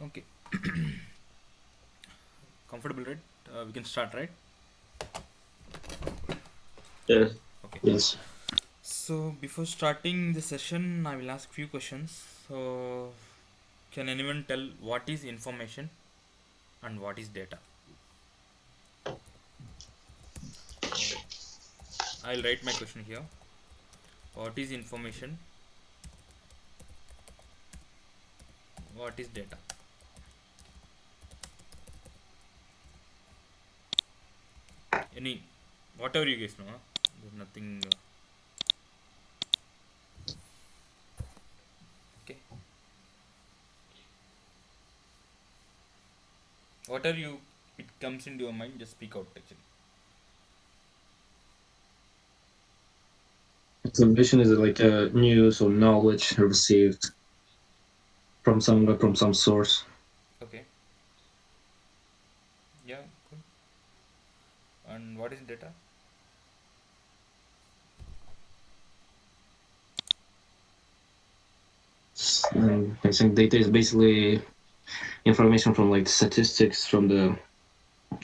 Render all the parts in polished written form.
Okay, comfortable, right? We can start, right? Yes. Okay. Yes. So before starting the session, I will ask few questions. So, can anyone tell what is information and what is data? So, I'll write my question here. What is information? What is data? Any, whatever you guys know. Huh? There's nothing. Okay. Whatever you it comes into your mind, just speak out. Actually. Information is like news or knowledge received from some source. Okay. Yeah. Good. And what is data? I think data is basically information from like statistics from the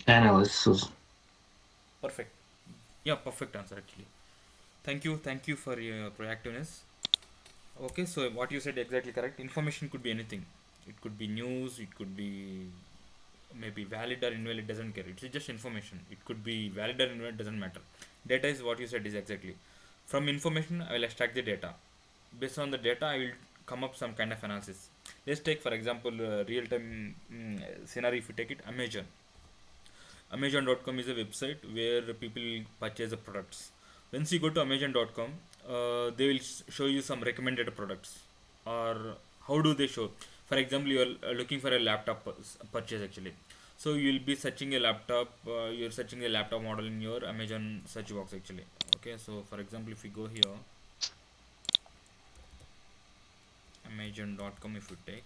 analysts. Perfect. Yeah, perfect answer actually. Thank you for your proactiveness. Okay, so what you said exactly correct. Information could be anything. It could be news. It could be maybe valid or invalid. Doesn't care. It's just information. It could be valid or invalid. Doesn't matter. Data is what you said is exactly. From information, I will extract the data. Based on the data, I will come up some kind of analysis. Let's take for example real time scenario. If you take it, Amazon. Amazon.com is a website where people purchase the products. Once you go to Amazon.com, they will show you some recommended products. Or how do they show? For example, you are looking for a laptop purchase actually. So you will be searching a laptop. You're searching a laptop model in your Amazon search box actually. Okay, so for example, if you go here, Amazon.com, if you take,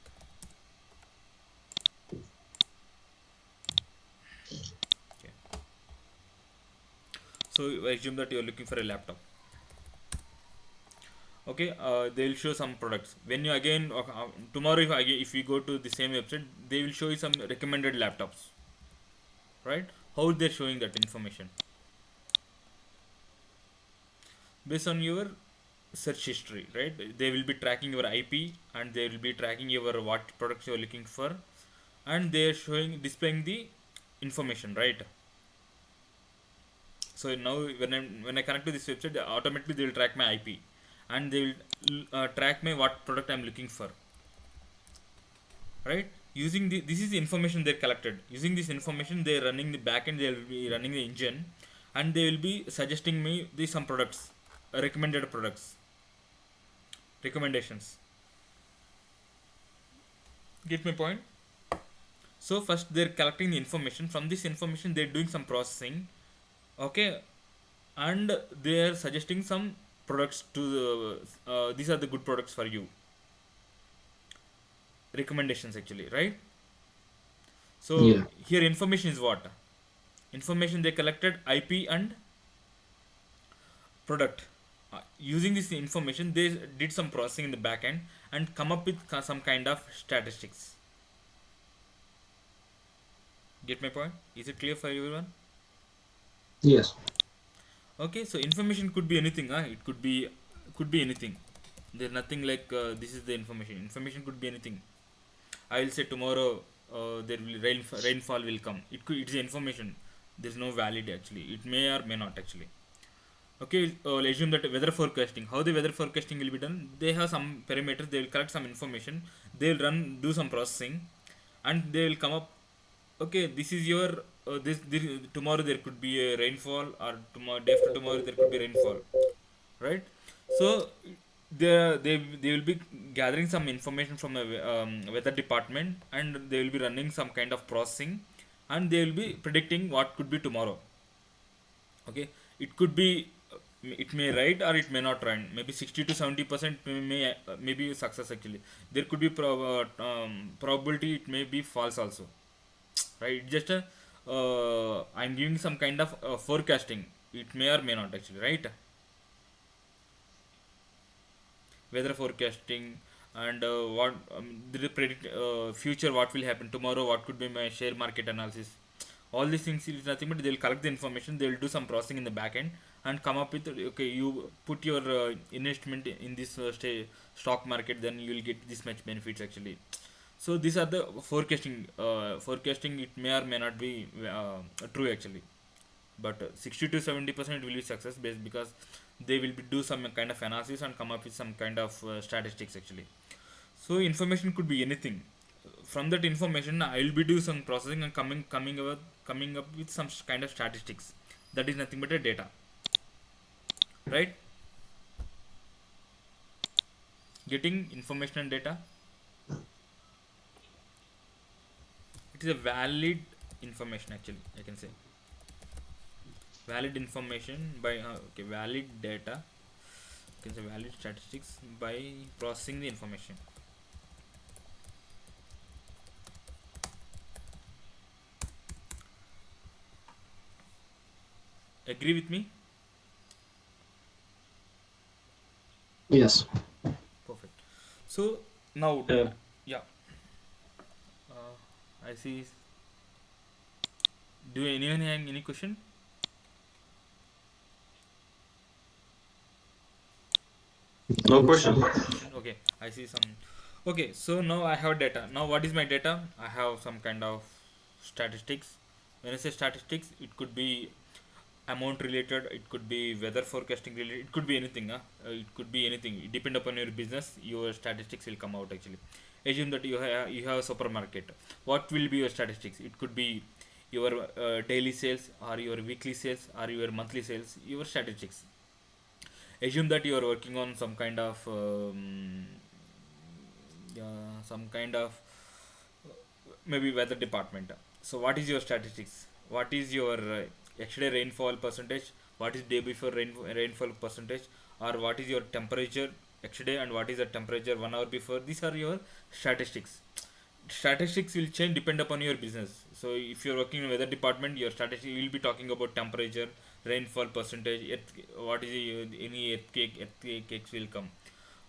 okay. So I assume that you're looking for a laptop. Okay, they will show some products. When you again tomorrow, if you go to the same website, they will show you some recommended laptops, right? How they're showing that information? Based on your search history, right? They will be tracking your IP, and they will be tracking your what products you're looking for, and they are showing displaying the information, right? So now when I connect to this website, automatically they will track my IP, and they will track my what product I'm looking for, right? Using this is the information they collected. Using this information, they're running the backend. They will be running the engine, and they will be suggesting me the some products, recommended products, recommendations. Get my point? So first they're collecting the information. From this information, they're doing some processing. Okay, and they're suggesting some products to the. These are the good products for you. Recommendations actually, right? So Yeah. here information is what? Information they collected IP and product. Using this information, they did some processing in the back end and come up with some kind of statistics. Get my point? Is it clear for everyone? Yes. Okay, so information could be anything. It could be anything. There's nothing like this is the information. Information could be anything. I will say tomorrow there will rainfall will come. It's information. There's no valid actually. It may or may not actually. Okay, I'll assume that weather forecasting. How the weather forecasting will be done? They have some parameters. They will collect some information. They will do some processing, and they will come up. Okay, this is your this tomorrow there could be a rainfall, or tomorrow day after tomorrow there could be rainfall, right? So they will be gathering some information from the weather department, and they will be running some kind of processing, and they will be predicting what could be tomorrow. Okay, it could be it may right or it may not run. Maybe 60 to 70% may be success actually. There could be probability it may be false also, right? Just I'm giving some kind of forecasting. It may or may not actually, right? Weather forecasting. and what they predict future, what will happen tomorrow, what could be my share market analysis. All these things is nothing but they'll collect the information, they'll do some processing in the back end and come up with, okay, you put your investment in this stock market, then you will get this much benefits actually. So these are the forecasting, it may or may not be true actually, but 60 to 70% will be success based, because they will be do some kind of analysis and come up with some kind of statistics actually. So information could be anything. From that information I will be do some processing and coming up with some kind of statistics. That is nothing but a data, right? Getting information and data, it is a valid information actually, I can say. Valid information by okay, valid data, you can say valid statistics by processing the information. Agree with me? Yes. Perfect. So now, Uh, yeah, I see. Do anyone have any question? no question. Question? Okay, I see some. Okay, so now I have data. Now what is my data? I have some kind of statistics. When I say statistics, it could be amount related, it could be weather forecasting related, it could be anything. It could be anything. It depend upon your business. Your statistics will come out actually. Assume that you have a supermarket. What will be your statistics? It could be your daily sales, or your weekly sales, or your monthly sales. Your statistics. Assume that you are working on some kind of maybe weather department. So what is your statistics? What is your yesterday rainfall percentage? What is day before rainfall percentage? Or what is your temperature yesterday, and what is the temperature 1 hour before? These are your statistics. Statistics will change depend upon your business. So if you're working in weather department, your statistics will be talking about temperature, rainfall percentage, what is any earthquakes will come.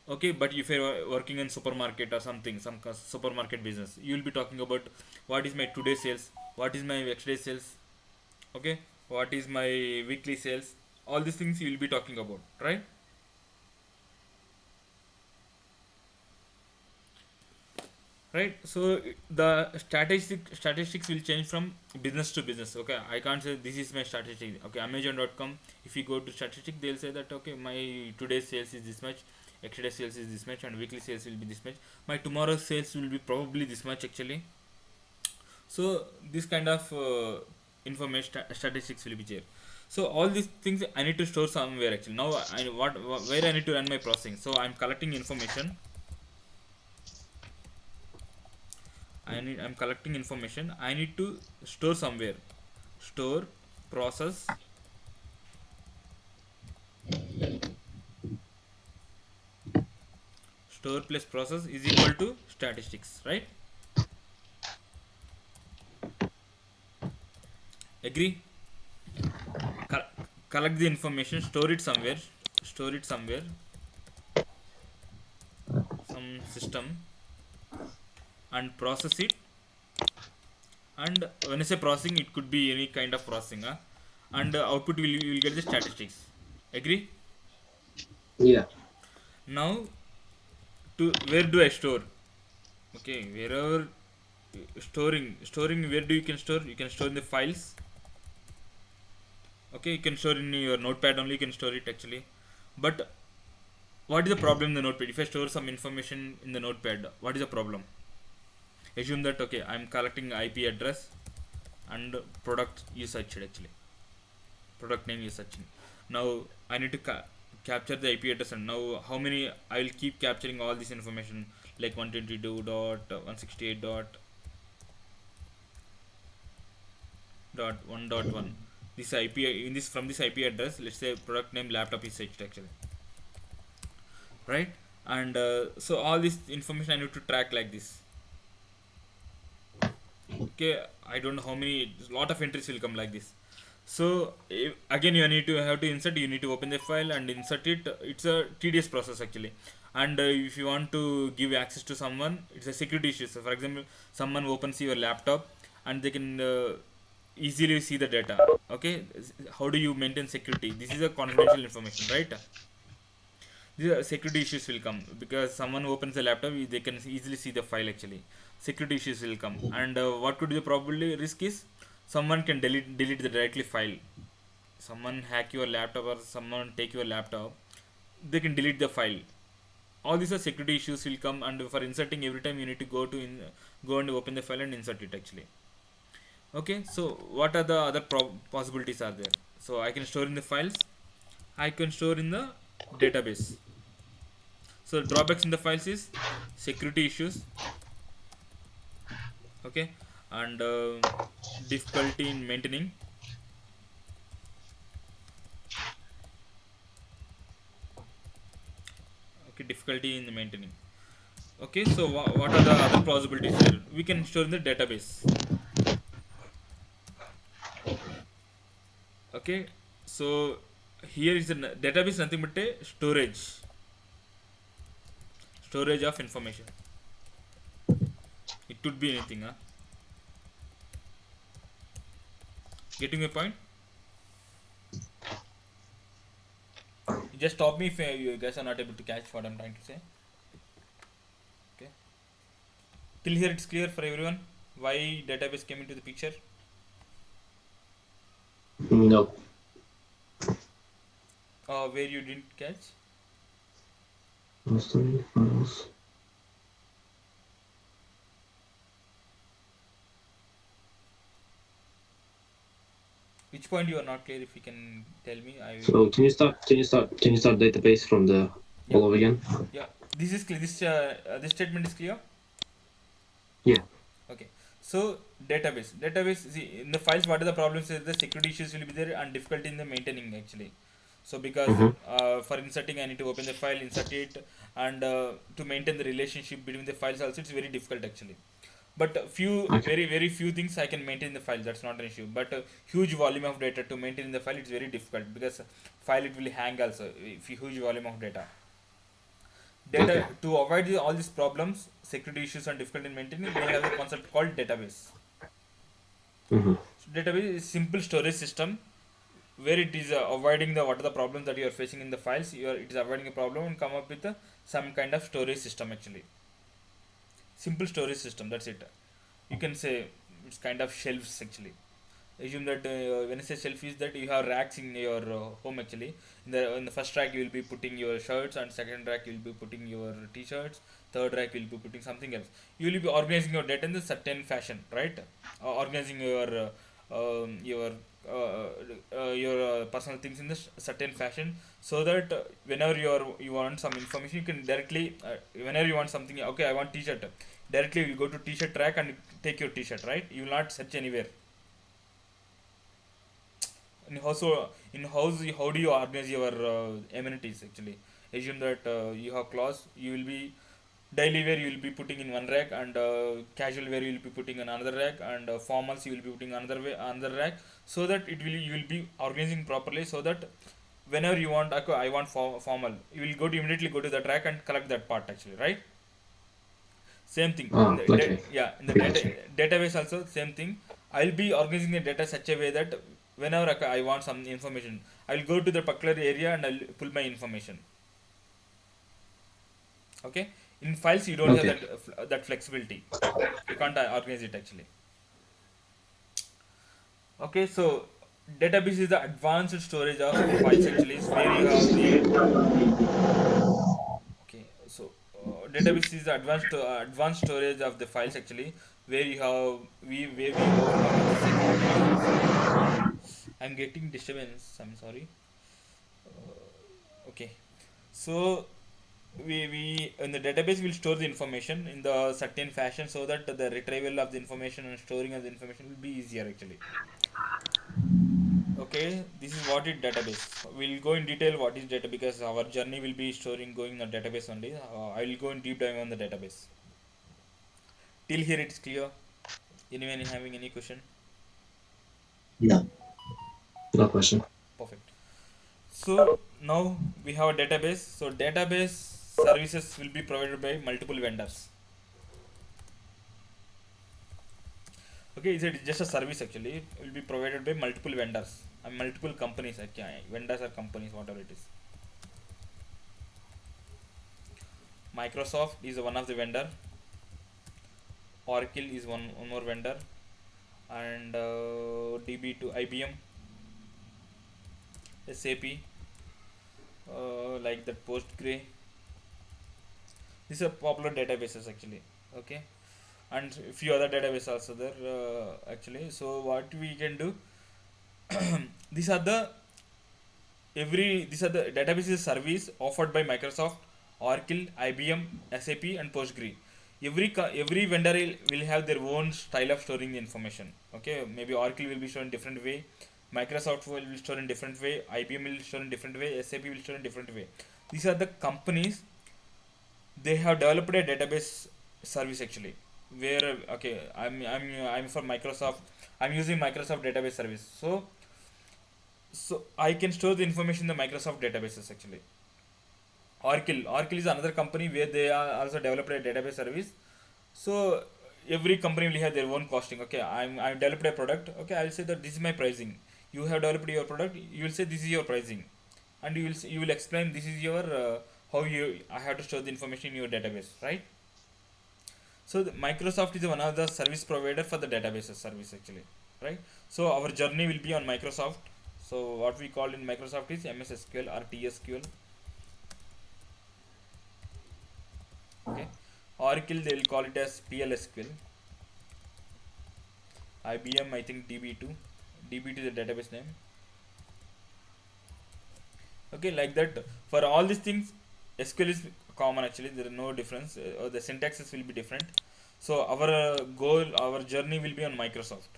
Okay, but if you're working in supermarket or something, some supermarket business, you will be talking about what is my today sales, what is my next day sales, okay, what is my weekly sales. All these things you will be talking about, right? Right. So the statistics will change from business to business. Okay, I can't say this is my statistic. Okay, Amazon.com, if you go to statistic, they'll say that okay, my today's sales is this much, yesterday's sales is this much, and weekly sales will be this much. My tomorrow's sales will be probably this much actually. So this kind of information, statistics will be there. So all these things I need to store somewhere actually. Now where I need to run my processing. So I'm collecting information. I'm collecting information. I need to store somewhere. Store, process, store plus process is equal to statistics, right? Agree? Collect the information, store it somewhere, some system, and process it. And when I say processing, it could be any kind of processing, and output you will get the statistics. Agree? Yeah. Now, to where do I store? Okay, wherever storing, where do you can store? You can store in the files. Okay, you can store in your notepad only. You can store it actually, but what is the problem in the notepad? If I store some information in the notepad, what is the problem? Assume that okay, I'm collecting IP address and product you searched actually, product name you searching. Now I need to capture the IP address, and now how many I will keep capturing all this information, like 122.168 dot 1.1. This IP in this from this IP address, let's say product name laptop is searched actually, right? And so all this information I need to track like this. Okay, I don't know how many, lot of entries will come like this. So again you need to have to insert, you need to open the file and insert it. It's a tedious process actually. And if you want to give access to someone, it's a security issue. So for example, someone opens your laptop and they can easily see the data. Okay, how do you maintain security? This is a confidential information, right? These are security issues will come because someone opens the laptop, they can easily see the file actually. Security issues will come. And what could be the probability risk is someone can delete the directly file. Someone hack your laptop or someone take your laptop, they can delete the file. All these are security issues will come, and for inserting every time you need to go and open the file and insert it actually. Okay, so what are the other possibilities are there? So I can store in the files, I can store in the database. So drawbacks in the files is security issues, okay, and difficulty in maintaining. Okay, difficulty in maintaining. Okay, so what are the other possibilities here? We can store in the database. Okay, so here is the database, nothing but a storage of information. It could be anything, huh? Getting my point? You just stop me if you guys are not able to catch what I'm trying to say. Okay, till here it's clear for everyone why database came into the picture. No. Where you didn't catch? Mostly files. Which point you are not clear? If you can tell me, I will. So can you start database from the Yeah. all over again? Yeah, this is clear. This statement is clear. Yeah. Okay, so database. See, in the files, what are the problems? Is the security issues will be there and difficulty in the maintaining actually. So because Mm-hmm. for inserting, I need to open the file, insert it, and to maintain the relationship between the files also, it's very difficult actually. But Okay. very few things I can maintain the file. That's not an issue. But huge volume of data to maintain the file, it's very difficult because file it will hang also if huge volume of data. Okay. To avoid all these problems, security issues and difficulty in maintaining, they have a concept called database. Mm-hmm. So database is simple storage system where it is avoiding the what are the problems that you are facing in the files. It is avoiding a problem and come up with some kind of storage system actually. Simple storage system. That's it. You can say it's kind of shelves actually. Assume that when I say shelf is that you have racks in your home actually. In the first rack you will be putting your shirts, and second rack you will be putting your t-shirts. Third rack you will be putting something else. You will be organizing your data in a certain fashion, right? Organizing your personal things in this certain fashion, so that whenever you want some information, you can directly whenever you want something. Okay, I want t-shirt. Directly you will go to t-shirt rack and take your t-shirt, right? You will not search anywhere. In house, how do you organize your amenities actually? Assume that you have clothes, you will be daily wear you will be putting in one rack, and casual wear you will be putting in another rack, and formals you will be putting another rack, so that you will be organizing properly, so that whenever you want, okay, I want formal, you will immediately go to that rack and collect that part actually, right? Same thing in Oh, the okay. yeah, in the Gotcha. database also same thing. I'll be organizing the data such a way that whenever I want some information, I'll go to the particular area and I'll pull my information. Okay, in files you don't have Okay. that flexibility. You can't organize it actually. Okay, so database is the advanced storage of files actually. It's where you have the okay. So database is the advanced storage of the files actually, where you have we overcome with the security issues. I'm getting disturbance. I'm sorry. Okay, so we in the database will store the information in the certain fashion, so that the retrieval of the information and storing of the information will be easier actually. Okay, this is what is database. We'll go in detail what is data, because our journey will be storing going on database only. I will go in deep dive on the database. Till here it's clear. Anyone having any question? No. No question. Perfect. So now we have a database. So database services will be provided by multiple vendors. Okay, is it just a service actually? It will be provided by multiple vendors and multiple companies. Okay, vendors or companies, whatever it is. Microsoft is one of the vendor. Oracle is one more vendor, and DB2 IBM, SAP, like the Postgre. These are popular databases actually. Okay, and few other databases also there actually. So what we can do, these are the these are the databases service offered by Microsoft, Oracle, IBM, SAP, and Postgre. Every vendor will have their own style of storing the information. Okay, maybe Oracle will be stored in different way, Microsoft will store in different way, IBM will store in different way, SAP will store in different way. These are the companies, they have developed a database service actually, where okay, I'm for Microsoft, I'm using Microsoft database service. So I can store the information in the Microsoft databases actually. Oracle is another company where they are also developed a database service. So every company will have their own costing. Okay, I developed a product. Okay, I'll say that this is my pricing. You have developed your product. You will say this is your pricing, and you will explain this is your how you I have to store the information in your database, right? So Microsoft is one of the service provider for the databases service actually, right? So our journey will be on Microsoft. So what we call in Microsoft is MS SQL or TSQL. Okay, Oracle they will call it as PLSQL. IBM I think DB2. DB2 is the database name. Okay, like that. For all these things, SQL is common actually. There is no difference. The syntaxes will be different. So our goal, our journey will be on Microsoft.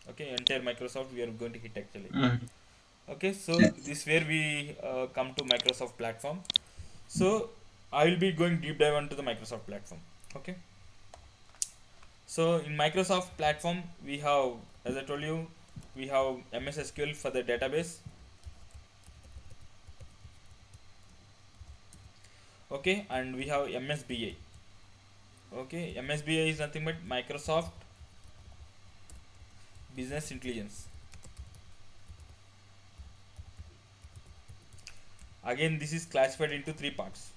Okay, entire Microsoft we are going to hit actually. Mm. Okay, so Yeah. this where we come to Microsoft platform. So I will be going deep dive onto the Microsoft platform. Okay, so in Microsoft platform we have, as I told you, we have MS SQL for the database. Okay, and we have MSBI. Okay, MSBI is nothing but Microsoft Business Intelligence. Again, this is classified into three parts: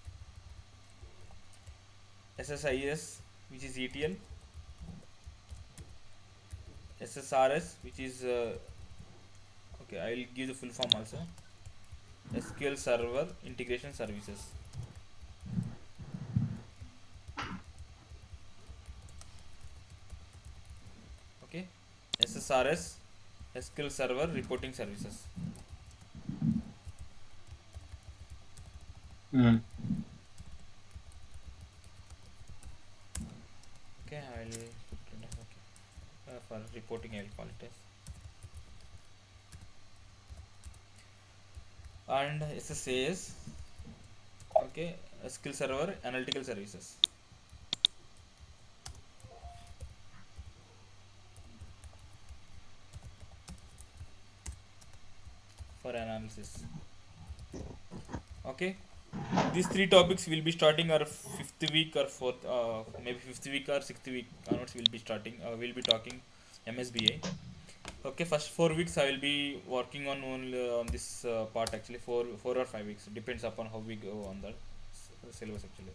SSIS, which is ETL, SSRS, which is okay, I will give the full form also, SQL Server Integration Services. Okay, SSRS, SQL Server Reporting Services. Mm. Okay, I will put it okay. For reporting, I will call it as, and SSAS. Okay, SQL Server Analytical Services. For analysis. Okay, these three topics will be starting our fifth week or fourth, maybe fifth week or sixth week onwards. We'll be starting. We'll be talking MSBA. Okay, first 4 weeks I will be working on only on this part actually. Four or 5 weeks depends upon how we go on the syllabus actually.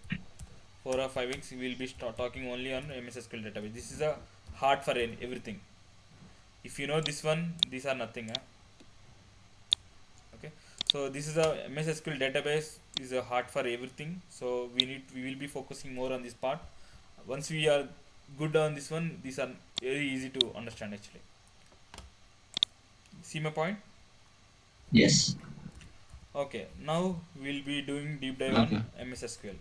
4 or 5 weeks we will be talking only on MS SQL database. This is a hard for everything. If you know this one, these are nothing. Huh? Okay, so this is a MS SQL database is a hard for everything. So we will be focusing more on this part. Once we are good on this one, these are very easy to understand actually. See my point? Yes. Okay, now we'll be doing deep dive on Okay. MS SQL.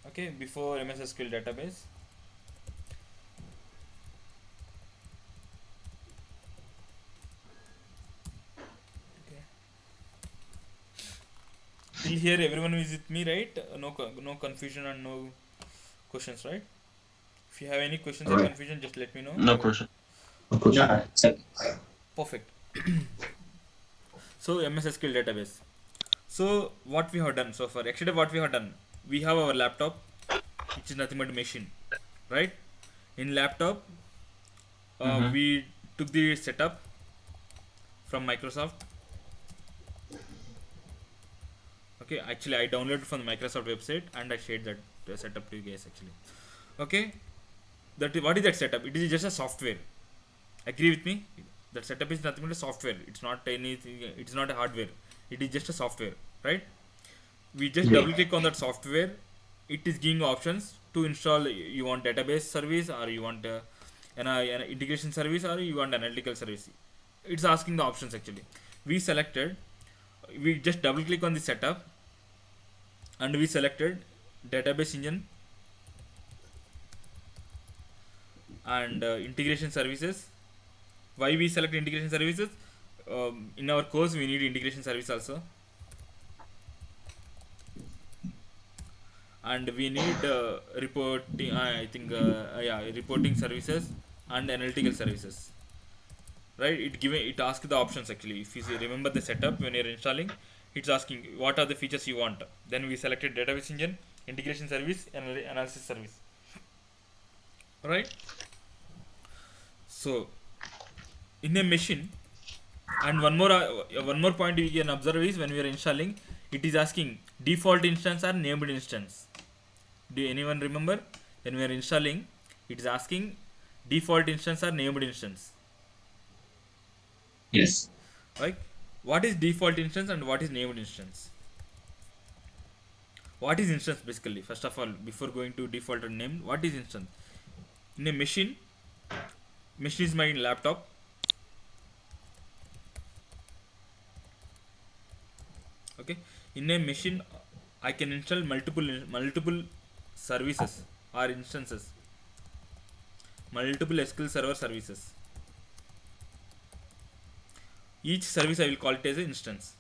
Okay, before MS SQL database. Okay, till here everyone is with me, right? No confusion and no questions, right? If you have any questions All or right. confusion, just let me know. No question. Of course. Yeah. Perfect. So MS SQL database. So what we have done so far, actually what we have done, we have our laptop, which is nothing but a machine, right? In laptop, Mm-hmm. we took the setup from Microsoft. Okay, actually I downloaded from the Microsoft website and I shared that setup to you guys actually. Okay, what is that setup? It is just a software. Agree with me? That setup is nothing but a software. It's not anything. It's not a hardware. It is just a software, right? We just Yeah. double click on that software. It is giving options to install. You want database service, or you want an integration service, or you want analytical service. It's asking the options actually. We selected. We just double click on the setup, and we selected database engine and integration services. Why we select integration services? In our course we need integration service also, and we need reporting, I think yeah, reporting services and analytical services, right? It asks the options actually. If you remember the setup when you're installing, it's asking what are the features you want. Then we selected database engine, integration service, and analysis service, right? So in a machine, and one more point we can observe is when we are installing, it is asking default instance or named instance. Do anyone remember? When we are installing, it is asking default instance or named instance, Yes. right? What is default instance and what is named instance? What is instance basically? First of all, before going to default and named, what is instance? In a machine, machine is my laptop. Okay, in a machine, I can install multiple services or instances, multiple SQL Server services. Each service I will call it as an instance.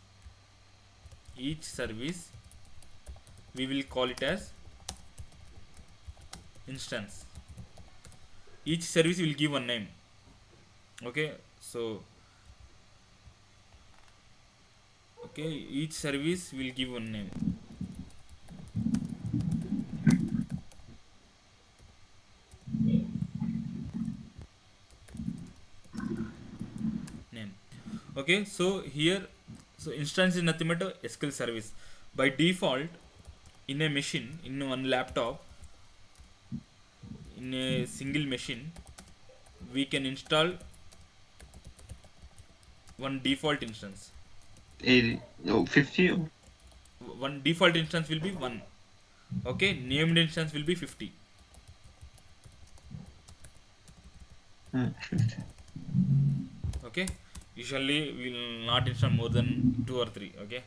Each service we will call it as instance. Each service will give one name. Okay, so okay, each service will give one name. Name. Okay, so here, so instance is nothing but a SQL service. By default, in a machine, in one laptop, in a single machine, we can install one default instance. 80, no, 50. One default instance will be one. Okay, named instance will be 50. 50. Okay, usually we will not install more than two or three. Okay,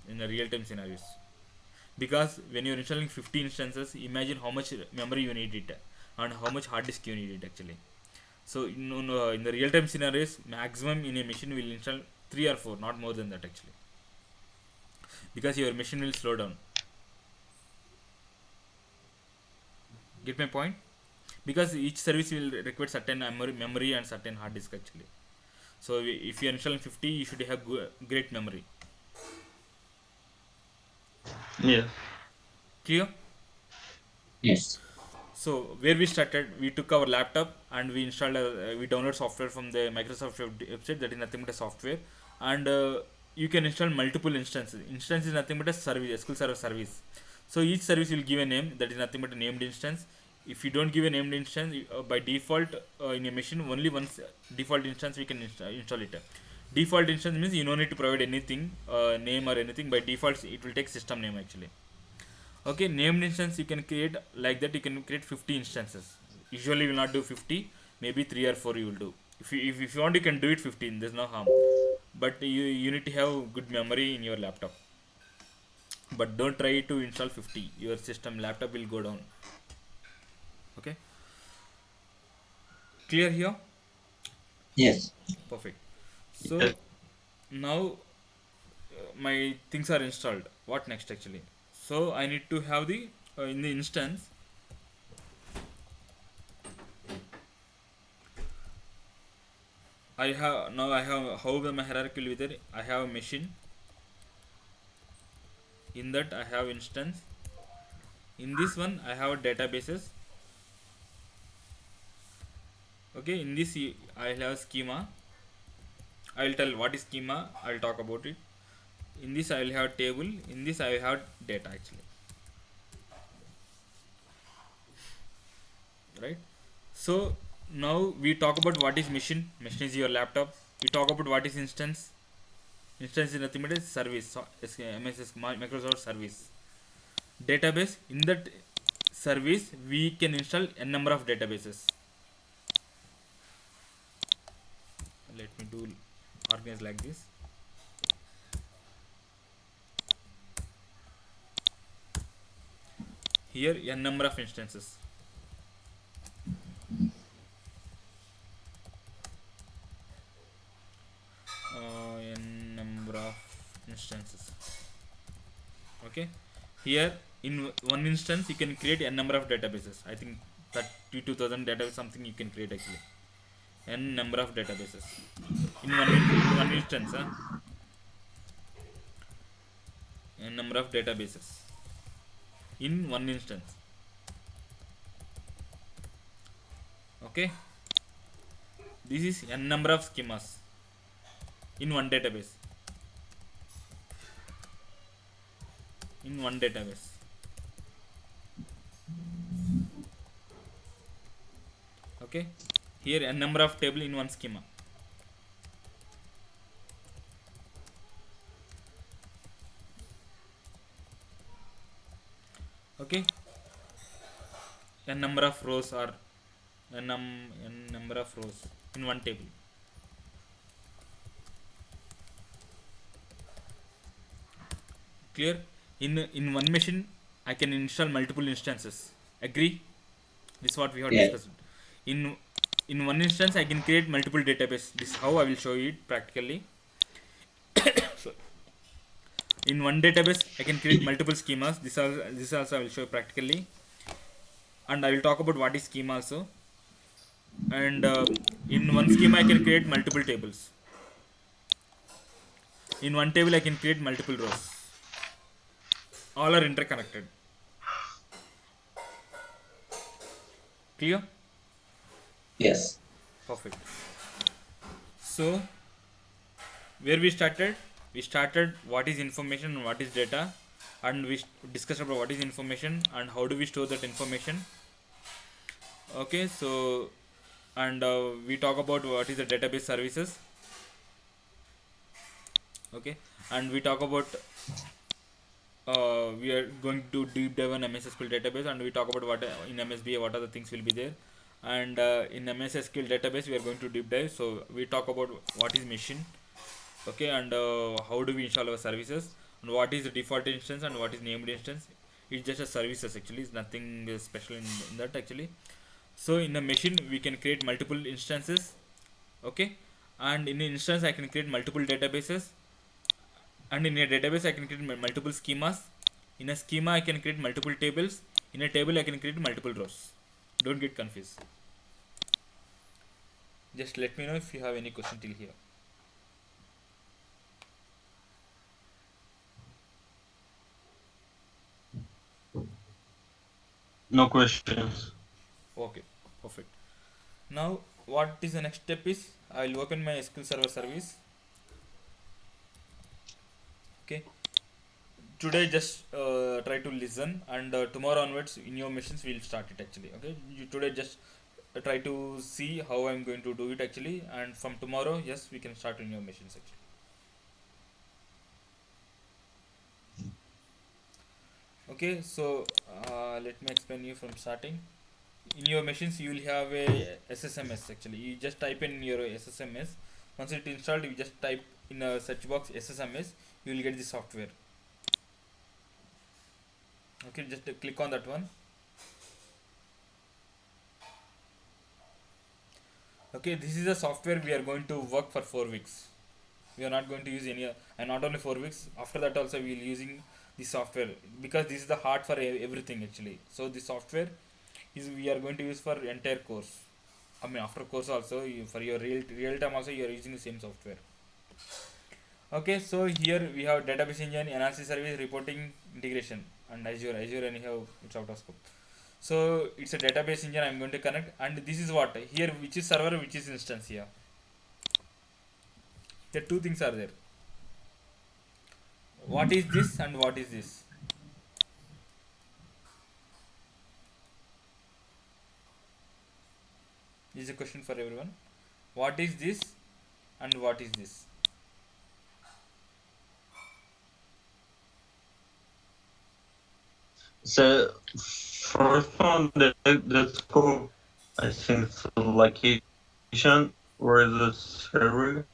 in the real time scenarios, because when you're installing 50 instances, imagine how much memory you need it and how much hard disk you need it actually. So in the real time scenarios, maximum in a machine will install 3 or 4, not more than that actually, because your machine will slow down. Get my point? Because each service will require certain memory and certain hard disk actually. So if you are installing 50, you should have great memory. Yeah. Clear? Yes. So where we started, we took our laptop and we installed we download software from the Microsoft website, that is nothing but a software, and you can install multiple instances. Instance is nothing but a service, SQL Server service. So each service will give a name, that is nothing but a named instance. If you don't give a named instance, by default in a machine only one default instance we can install it. Default instance means you don't need to provide anything, name or anything. By default it will take system name actually. Okay, named instance you can create like that. You can create 50 instances. Usually you will not do 50, maybe 3 or 4 you will do. If you want, you can do it 15, there's no harm. But you need to have good memory in your laptop. But don't try to install 50, your system laptop will go down. Okay, clear here? Yes. Perfect. So Yeah. now my things are installed. What next actually? So I need to have the in the instance, I have now I have, however my hierarchy will be there. I have a machine, In that I have instance. In this one I have databases. Okay, in this I'll have schema. I'll tell what is schema, I'll talk about it. In this I'll have table, in this I have data actually, right? So now we talk about what is machine. Machine is your laptop. We talk about what is instance. Instance is nothing but a service. So MSS Microsoft service. Database, in that service we can install a number of databases. Let me do organize like this. Here a number of instances. N number of instances. Okay, here in one instance you can create a number of databases. I think 32,000 databases something you can create actually. N number of databases in one instance. N number of databases in one instance. Okay, this is n number of schemas in one database. In one database. Okay, here a number of table in one schema. Okay, a number of rows or n number of rows in one table. Clear? In one machine I can install multiple instances. Agree? This is what we have Yes. discussed. In one instance I can create multiple database. This is how I will show you it practically. So, in one database I can create multiple schemas. This also I will show you practically, and I will talk about what is schema also. And in one schema I can create multiple tables. In one table I can create multiple rows. All are interconnected. Clear? Yes. Perfect. So where we started? We started what is information and what is data, and we discussed about what is information and how do we store that information. Okay, so and we talk about what is the database services. Okay, and we talk about we are going to deep dive on MS SQL database, and we talk about what in MSBA what are the things will be there, and in MS SQL database we are going to deep dive. So we talk about what is machine. Okay, and how do we install our services, and what is the default instance and what is named instance. It's just a services actually, it's nothing special in that actually. So in a machine we can create multiple instances. Okay, and in an instance I can create multiple databases, and in a database I can create multiple schemas. In a schema I can create multiple tables. In a table I can create multiple rows. Don't get confused. Just let me know if you have any question till here. No questions. Okay, perfect. Now what is the next step is I will open my SQL Server service. Okay, today just try to listen, and tomorrow onwards in your machines we will start it actually. Okay, you today just try to see how I'm going to do it actually, and from tomorrow yes we can start in your machines actually. Okay, so let me explain you from starting. In your machines you will have a SSMS actually. You just type in your SSMS. Once it installed, you just type in a search box SSMS. You will get the software. Okay, just click on that one. Okay, this is the software we are going to work for 4 weeks. We are not going to use any and not only 4 weeks, after that also we will using the software, because this is the heart for everything actually. So the software is we are going to use for entire course. I mean after course also for your real time also you are using the same software. Okay, so here we have database engine, analysis service, reporting, integration, and Azure. Azure anyhow, it's out of scope. So it's a database engine I'm going to connect, and this is what here, which is server, which is instance here. Here two things are there. What is this and what is this? This is a question for everyone. What is this and what is this? So first one, that's called, I think, it's a location where the server,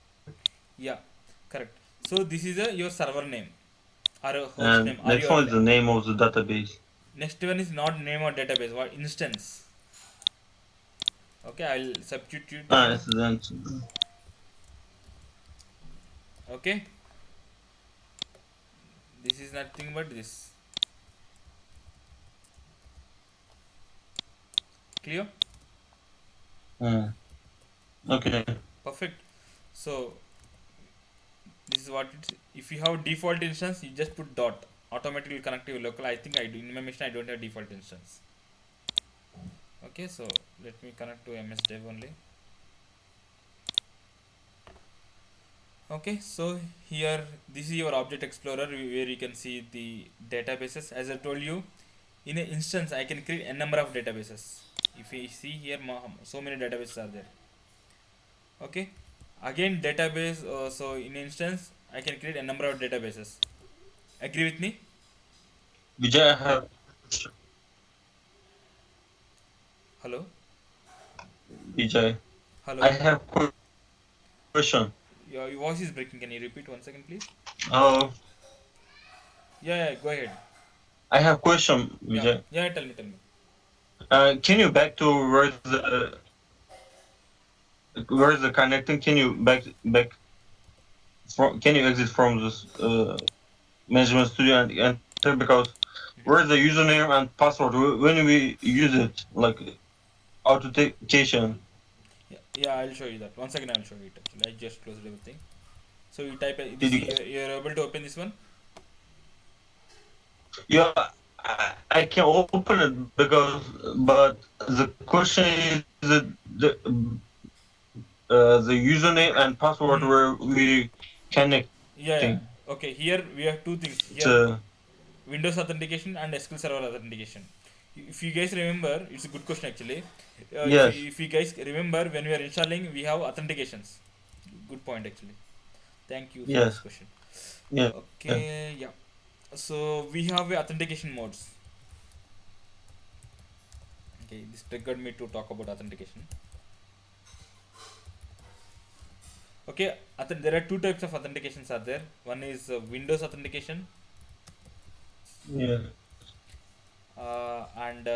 Yeah, correct. So this is your server name or a host and name or next your one is the name of the database. next one is not name or database, what instance. Okay, I'll substitute Ah, here. it's then. Okay, this is nothing but this. Clear? Okay. Perfect. So this is what it's. If you have default instance, you just put dot. Automatically connect to your local. I think I do in my machine. I don't have default instance. Okay, so let me connect to MS Dev only. Okay, so here this is your object explorer where you can see the databases. As I told you, in an instance I can create a number of databases. If you see here, so many databases are there. Okay, again database. So in instance I can create a number of databases. Agree with me? Vijay, I have. Hello, Vijay, hello. I have question. Your voice is breaking. Can you repeat 1 second, please? Oh, Yeah, go ahead. I have question, Yeah, Vijay. yeah. Tell me, tell me. Can you back to where's the connecting? Can you back from? Can you exit from this management studio and enter, because where's the username and password when we use it, like authentication? Yeah, I'll show you that. 1 second, I'll show you it. Actually, I just closed everything. So you type Did this. you? You're able to open this one. Yeah, I can open it because, but the question is the username and password where we connect. Yeah. Okay, here we have two things. Here, To, Windows authentication and SQL Server authentication. If you guys remember, it's a good question actually. yes, If you guys remember, when we are installing, we have authentications. Good point actually. Thank you for this yes, question. yeah, yeah. Okay, yeah. So we have authentication modes. Okay, this triggered me to talk about authentication. Okay, there are two types of authentications are there. One is Windows authentication Yeah. and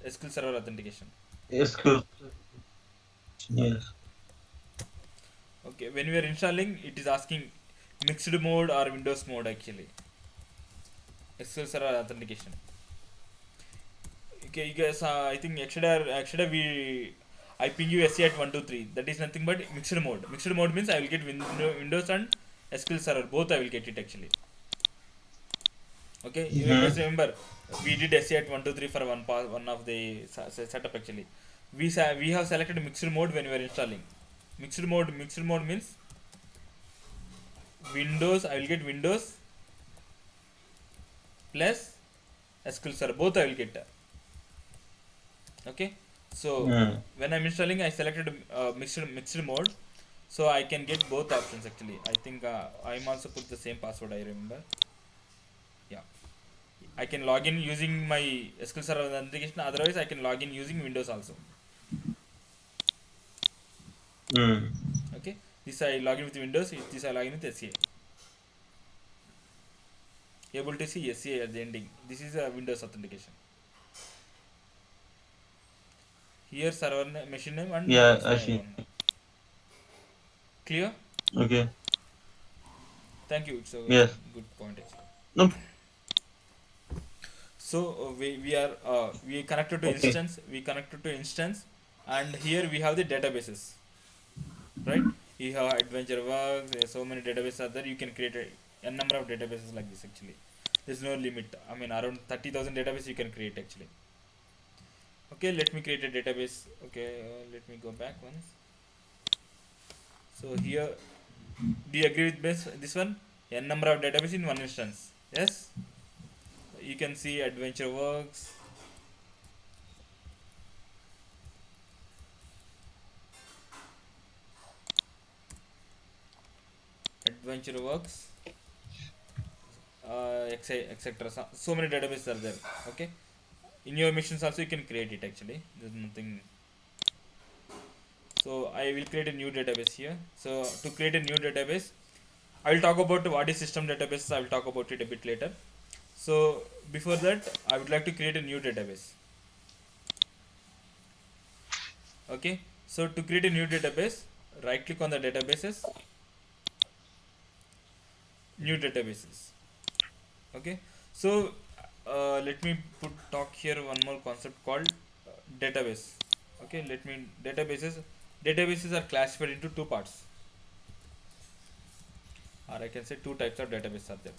SQL Server authentication. It's good. Yes. Okay, when we are installing, it is asking mixed mode or Windows mode actually. SQL Server authentication. Okay, you guys, I think Exada I ping you SC at 123. That is nothing but mixed mode. Mixed mode means I will get Windows and SQL Server. Both I will get it actually. Okay, you guys remember we did SC at 123 for one of the setup actually. We have selected mixed mode when we are installing. Mixed mode means Windows. I will get Windows plus SQL Server. Both I will get. Okay, so when I'm installing, I selected mixed mode, so I can get both options actually. I think I'm also put the same password. I remember. Yeah, I can log in using my SQL Server authentication. Otherwise, I can log in using Windows also. Okay, this I log in with Windows. This I log in with SCA. Able to see SCA at the ending. This is a Windows authentication. Here server name, machine name and Yeah, it's I my see. own. Clear? Okay. Thank you. It's a Yes. good point actually. No. So we connected to Okay. instance. We connected to instance, and here we have the databases, right? You have adventure works, so many databases are there. You can create a number of databases like this actually. There's no limit. I mean, around 30,000 databases you can create actually. Okay, let me create a database. Okay, let me go back once. So here, do you agree with this one? N number of database in one instance. Yes. You can see adventure works. Adventure works. Etc. So many databases are there. Okay. In your missions also you can create it actually. There's nothing. So I will create a new database here. So to create a new database, I will talk about what is system database. I will talk about it a bit later. So before that, I would like to create a new database. Okay. So to create a new database, right click on the databases, new databases. Okay. So let me talk here one more concept called database. Okay. Databases are classified into two parts, or I can say two types of database are there.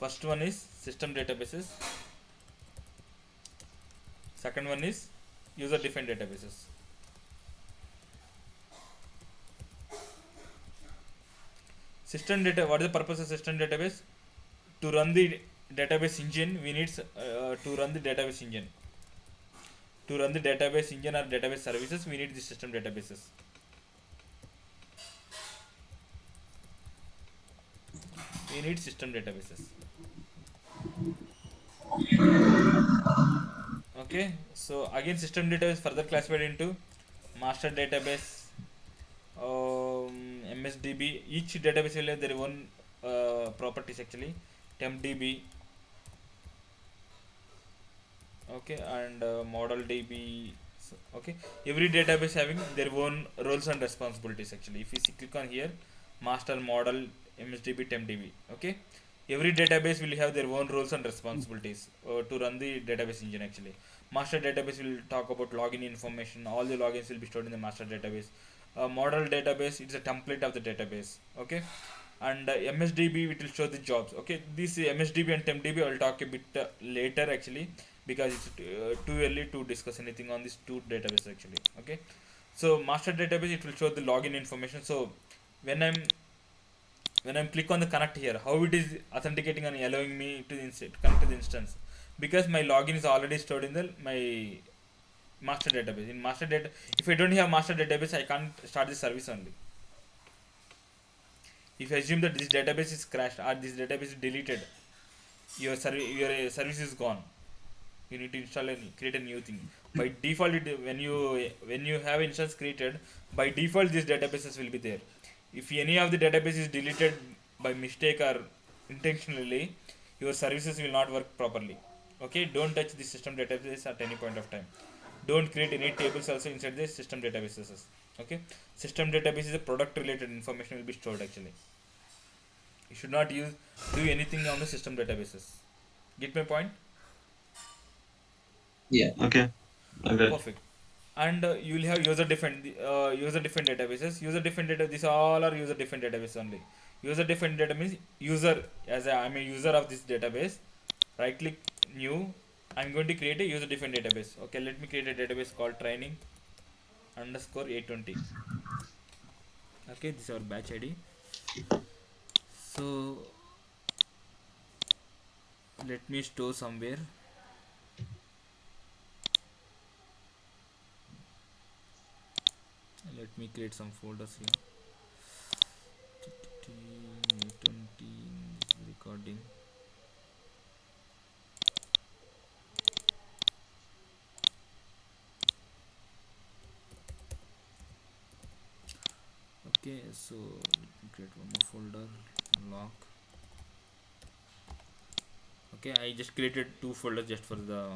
First one is system databases. Second one is user defined databases. System data, what is the purpose of system database? To run the database engine, we need to run the database engine. To run the database engine or database services, we need the system databases. We need system databases. Okay, so again system database further classified into master database, MSDB. Each database will have their own properties actually. TempDB, okay, and model DB. So, okay, every database having their own roles and responsibilities actually. If you click on here, master, model, MSDB, TempDB. Okay, every database will have their own roles and responsibilities to run the database engine actually. Master database will talk about login information. All the logins will be stored in the master database. Model database, it's a template of the database. Okay, and MSDB, it will show the jobs. Okay, this MSDB and TempDB I will talk a bit later actually, because it's too early to discuss anything on these two databases actually. Okay, so master database, it will show the login information. So when I'm click on the connect here, how it is authenticating and allowing me to connect to the instance, because my login is already stored in the my master database. In master data, if I don't have master database, I can't start the service only. If I assume that this database is crashed or this database is deleted, your service is gone. You need to install and create a new thing. By default, when you have instance created, by default these databases will be there. If any of the database is deleted by mistake or intentionally, your services will not work properly. Okay, don't touch the system database at any point of time. Don't create any tables also inside the system databases. Okay, system database is a product related information will be stored actually. You should not do anything on the system databases. Get my point? Yeah. Okay. Okay. Perfect. And you will have user defined databases. User defined data, these all are user defined database only. User defined data means user, I'm a user of this database. Right click new. I'm going to create a user defined database. Okay, let me create a database called training underscore 820. Okay, this is our batch ID. So let me store somewhere. Let me create some folders here. 820 recording. Okay, so let me create one more folder, lock. Okay, I just created two folders just for the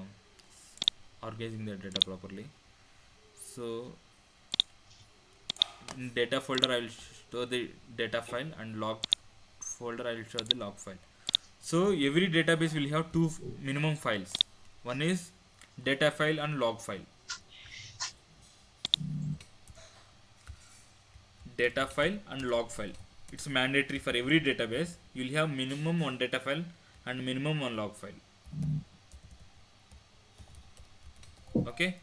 organizing the data properly. So in data folder I will store the data file, and log folder I will store the log file. So every database will have two minimum files. One is data file and log file. Data file and log file. It's mandatory for every database. You'll have minimum one data file and minimum one log file. Okay,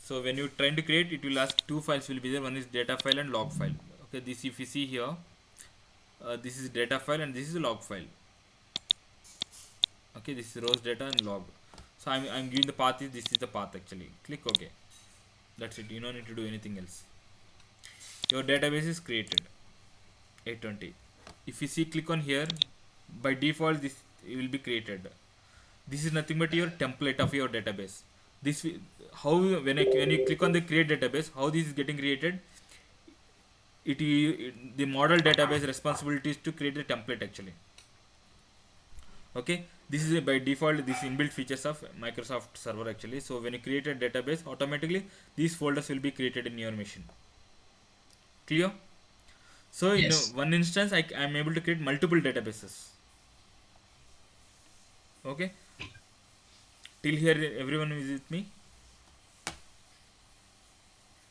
so when you're trying to create, it will ask two files will be there. One is data file and log file. Okay, this if you see here, this is data file and this is log file. Okay, this is rows data and log. So I'm giving the path is this is the path actually. Click OK. That's it. You don't need to do anything else. Your database is created. 820. If you see, click on here. By default, this will be created. This is nothing but your template of your database. This how when you click on the create database, how this is getting created. The model database responsibility is to create a template actually. Okay, this is by default this inbuilt features of Microsoft Server actually. So when you create a database, automatically these folders will be created in your machine. Clear? So Yes. in one instance, I am able to create multiple databases. Okay. Till here, everyone is with me.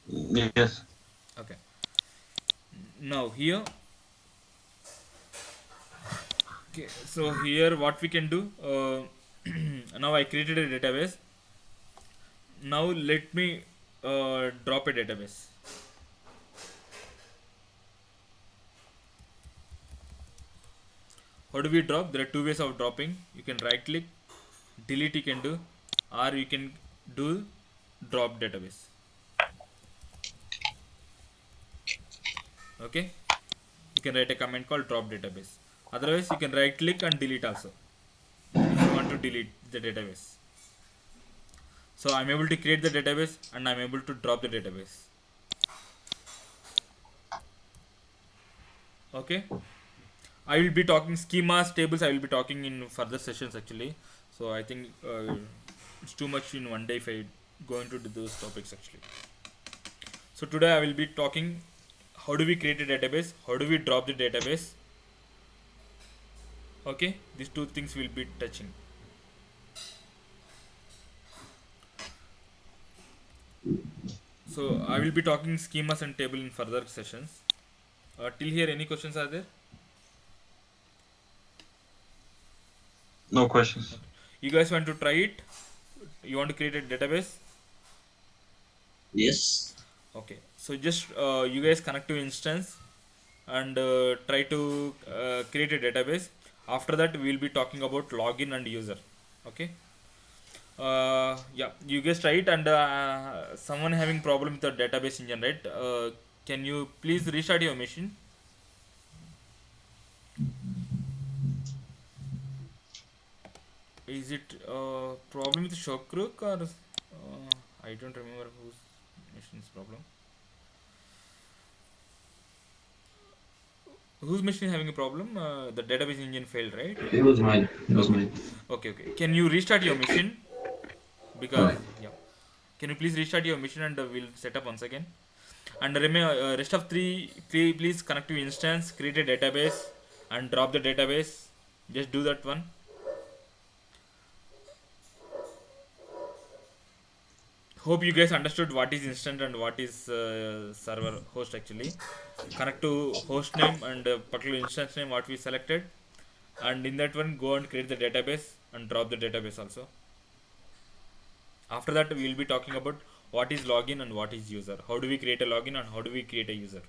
Yes. Okay. Now here. Okay. So here, what we can do? Now I created a database. Now let me drop a database. How do we drop? There are two ways of dropping. You can right click, delete you can do, or you can do drop database. Okay, you can write a command called drop database. Otherwise you can right click and delete also if you want to delete the database. So I'm able to create the database and I'm able to drop the database. Okay, I will be talking schemas, tables. I will be talking in further sessions actually. So I think it's too much in one day if I go into those topics actually. So today I will be talking how do we create a database, how do we drop the database. Okay, these two things will be touching. So I will be talking schemas and table in further sessions. Till here, any questions are there? No questions. You guys want to try it? You want to create a database? Yes. Okay, so just you guys connect to instance and try to create a database. After that, we will be talking about login and user. Okay. Yeah, you guys try it, and someone having problem with the database engine, right? Can you please restart your machine? Is it problem with Shokruk or I don't remember whose machine's problem. Whose machine is having a problem? The database engine failed, right? It was mine. It was mine. Okay. Can you restart your machine? Because yeah, can you please restart your machine and we'll set up once again. And remember, rest of three, please connect to instance, create a database, and drop the database. Just do that one. Hope you guys understood what is instance and what is server host actually. Connect to host name and particular instance name what we selected, and in that one go and create the database and drop the database also. After that we will be talking about what is login and what is user. How do we create a login and how do we create a user?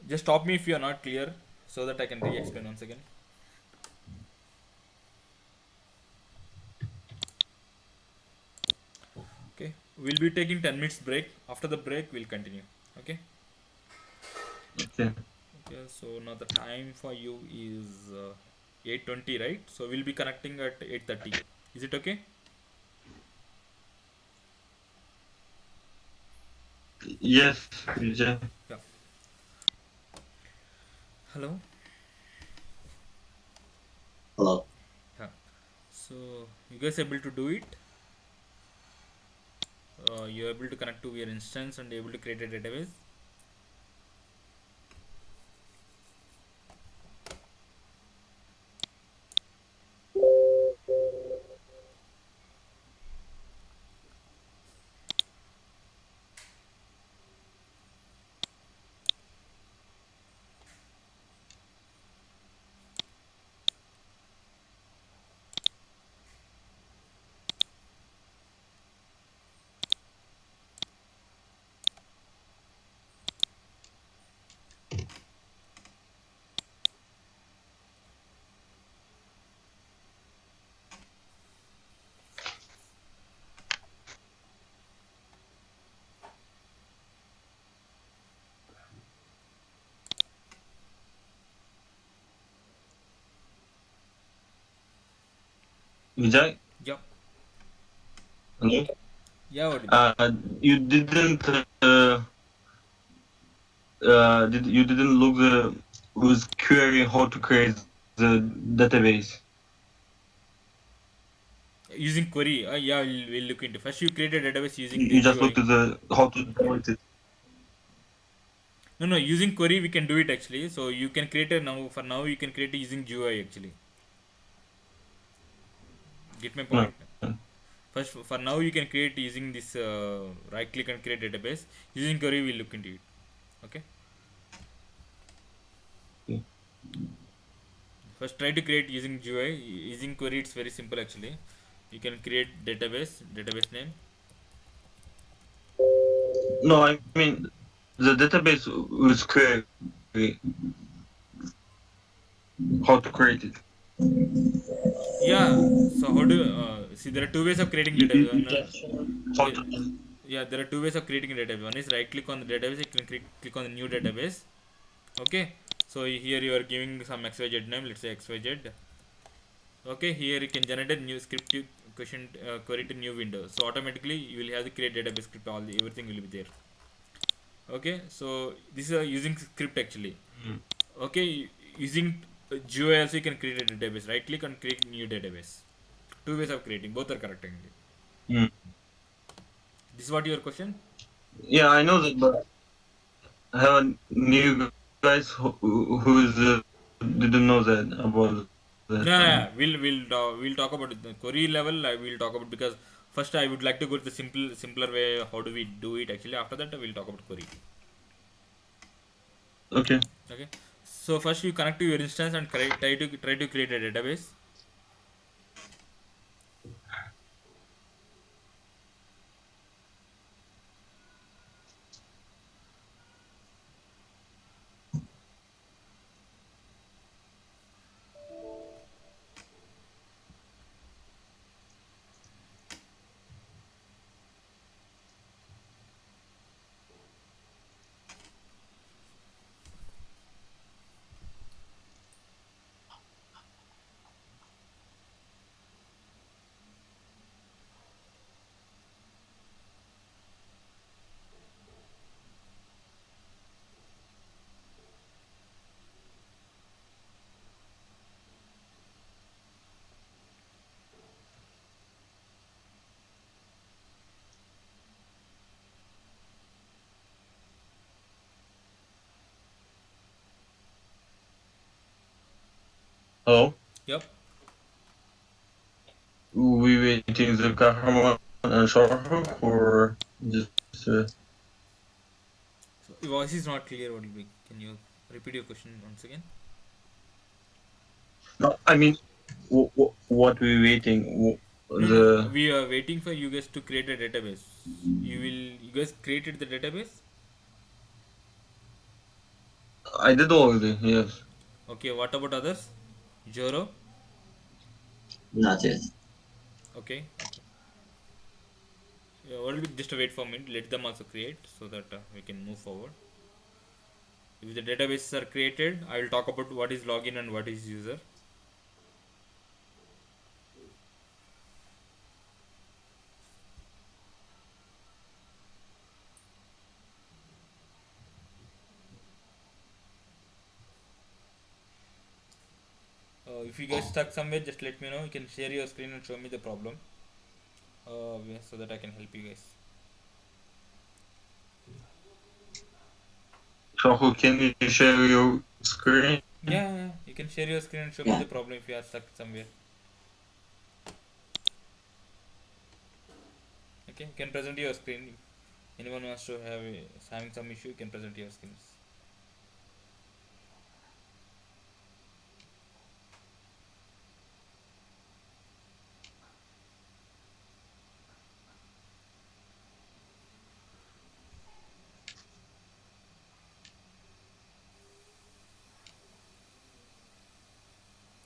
Just stop me if you are not clear so that I can re-explain once again. Okay, we'll be taking 10 minutes break. After the break we'll continue. Okay. Okay. Okay, so now the time for you is 8:20, right? So we'll be connecting at 8:30. Is it okay? Yes. Yeah. Yeah. Hello. Hello. Yeah. So you guys able to do it? You're able to connect to your instance and able to create a database. Vijay? Yep. Hello? Yeah, what is it? You didn't you didn't look the with query how to create the database. Using query. Yeah, we'll look into. First, you create a database using the You just looked GUI. at the how to implement it. No, using query we can do it actually. So you can create a now. For now, you can create it using GUI actually. Get my No. point? First, for now, you can create using this right click and create database. Using query, we'll look into it. Okay. Okay. First, try to create using GUI. Using query, it's very simple actually. You can create database name. No, I mean the database with query. How to create it? Yeah. So how do see? There are two ways of creating database. You One, just how to. yeah, there are two ways of creating a database. One is right click on the database. You can click on the new database. Okay. So here you are giving some XYZ name. Let's say XYZ. Okay. Here you can generate a new script question query to new window. So automatically you will have the create database script. Everything will be there. Okay. So this is a using script actually. Okay. Using GUI also you can create a database. Right click and create new database. Two ways of creating. Both are correct actually. Mm. This is what your question? Yeah, I know that, but I have a new guys who is didn't know that about that. Yeah, we'll talk about it. The query level. I will talk about because first I would like to go to the simpler way. How do we do it actually? After that, we'll talk about query. Okay. Okay. So first you connect to your instance and try to create a database. Hello. Yep. We waiting the Kahraman and Shahrukh or just So your voice is not clear. What will be? Can you repeat your question once again? no? I mean, what we waiting? No. The We are waiting for you guys to create a database. You guys created the database. I did already. Yes. Okay. What about others? Joro. Not yet. Okay. Okay. Yeah, what will be just wait for a minute. Let them also create so that we can move forward. If the databases are created, I will talk about what is login and what is user. If you guys stuck somewhere, just let me know. You can share your screen and show me the problem so that I can help you guys. Shahrukh, can you share your screen? Yeah, you can share your screen and show me the problem if you are stuck somewhere. Okay, you can present your screen. If anyone wants to have having some issue, you can present your screens.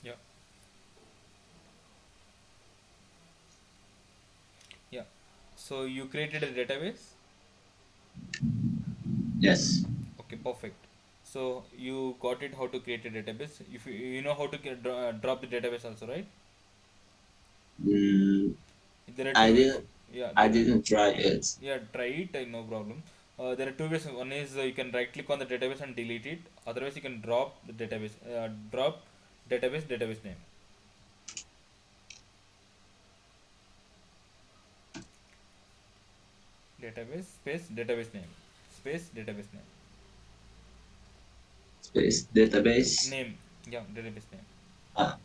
Yeah. Yeah. So you created a database. Yes. Okay, perfect. So you got it how to create a database. If you know how to drop the database also, right? Mm, There are I two. didn't. Yeah, I didn't try it. yeah, try it. No problem. There are two ways. One is you can right click on the database and delete it. Otherwise, you can drop the database. Drop database name. Database space database name space database name. Space database. Name. Yeah, database name. Ah,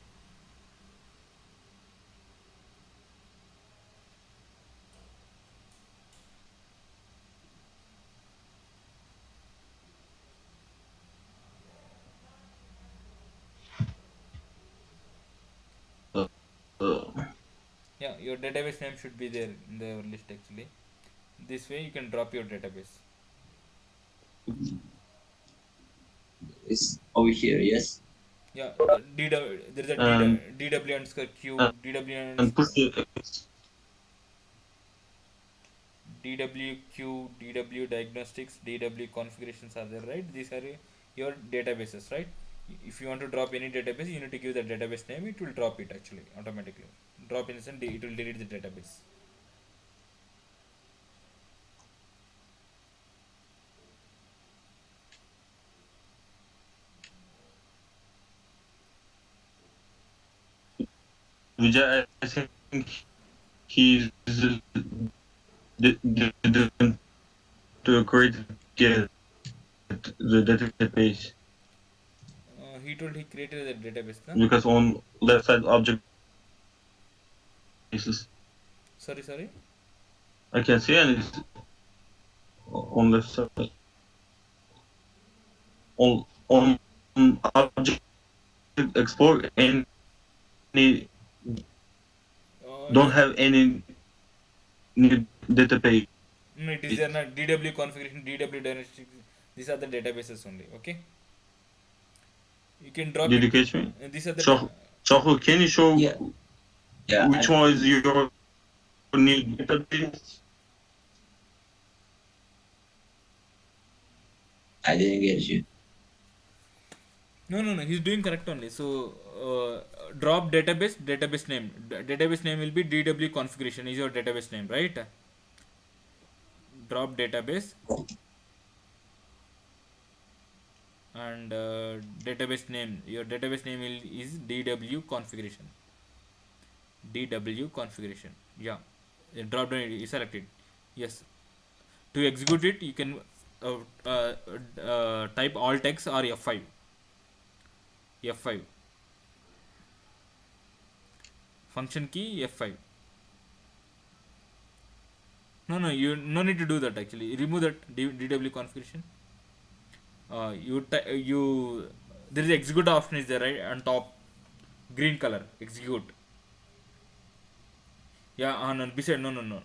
Uh, uh, Yeah, your database name should be there in the list actually. This way you can drop your database. it's over here. Yes. Yeah, DW, there is a and DW underscore Q, and and push the DWQ, DW diagnostics, DW configurations are there, right? These are your databases, right? If you want to drop any database, you need to give the database name. It will drop it actually automatically. Drop in the sense it will delete the database. Vijay. I think he's didn't to create get the database He told he created the database, na? because on left side object basis Sorry. I can see and it's on left side on object export any don't No, have any new database. no, it is there not DW configuration, DW diagnostics. These are the databases only. Okay, you can drop Did it. you catch me? These are the So can you show Yeah. Yeah. which one is your new database? I didn't get you. No. He's doing correct only. So drop database name. Database name will be DW configuration is your database name, right? Drop database and database name. Your database name is DW configuration. DW configuration. Yeah. Drop down. You select it. Yes. To execute it, you can uh, uh, type alt X or F5. F5. Function key F5. No, you no need to do that actually. Remove that DW configuration. You there is execute option is there, right, on top, green color execute. Yeah, no, beside no.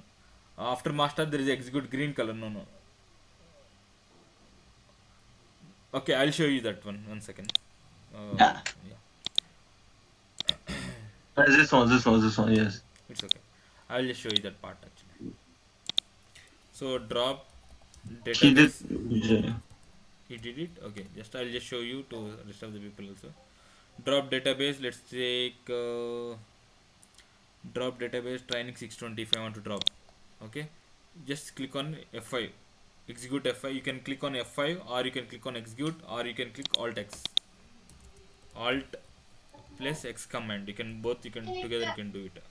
After master there is execute green color. No. Okay, I'll show you that one. 1 second. Yeah. Yeah, This one, yes. it's okay. I'll just show you that part actually. So drop He did. database. Yeah. He did it. Okay, I'll just show you to rest of the people also. Drop database. Let's take drop database training 620 if I want to drop. Okay, just click on F5. Execute F5. You can click on F5 or you can click on execute or you can click Alt X. Alt plus X command. You can both. You can together. You can do it.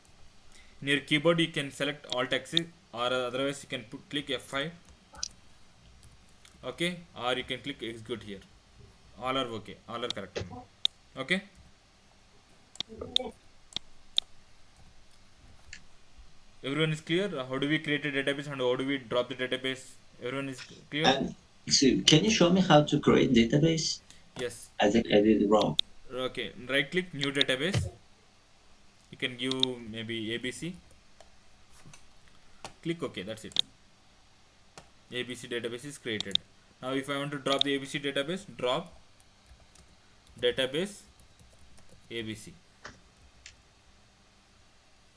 In your keyboard, you can select Alt X or otherwise you can click F5. Okay, or you can click execute here. All are okay. All are correct. Okay. Everyone is clear. How do we create a database and how do we drop the database? Everyone is clear. And so, can you show me how to create database? Yes. I think I did it wrong. Okay. Right click new database. You can give maybe ABC. Click OK. That's it. ABC database is created. Now if I want to drop the ABC database, drop database ABC.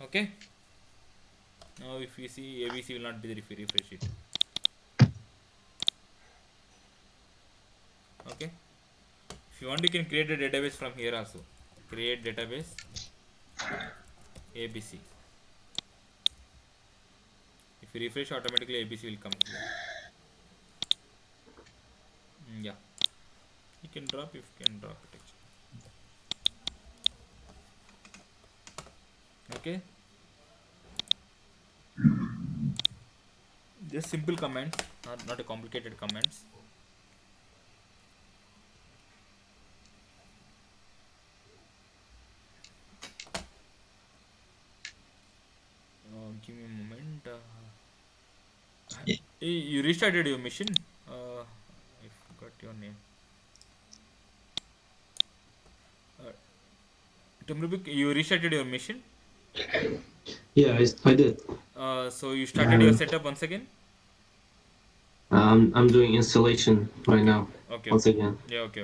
Okay. Now if you see ABC will not be there if you refresh it. Okay. If you want, you can create a database from here also. Create database ABC. you refresh, automatically ABC will come. Yeah, you can drop if you can drop it actually. Okay, just simple comments, not a complicated comments. Give me a moment. Yeah. Hey, you restarted your mission. I forgot your name. Timrubik, you restarted your mission. Yeah, I did. So you started your And setup once again. I'm doing installation right now. Okay. Once again. Yeah. Okay.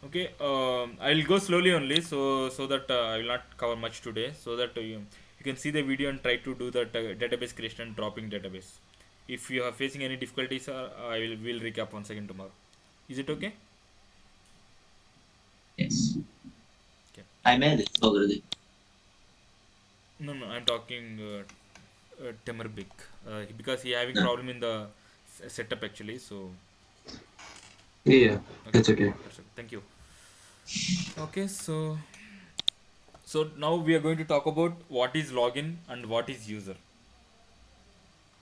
Okay. I'll go slowly only, so that I will not cover much today, so that you can see the video and try to do that database creation and dropping database. If you are facing any difficulties, will recap once again tomorrow. Is it okay? Yes. Okay. I made it already. No, I'm talking Temerbik because he having No. problem in the setup actually. So Yeah, okay, that's okay. that's okay. Thank you. Okay, so now we are going to talk about what is login and what is user.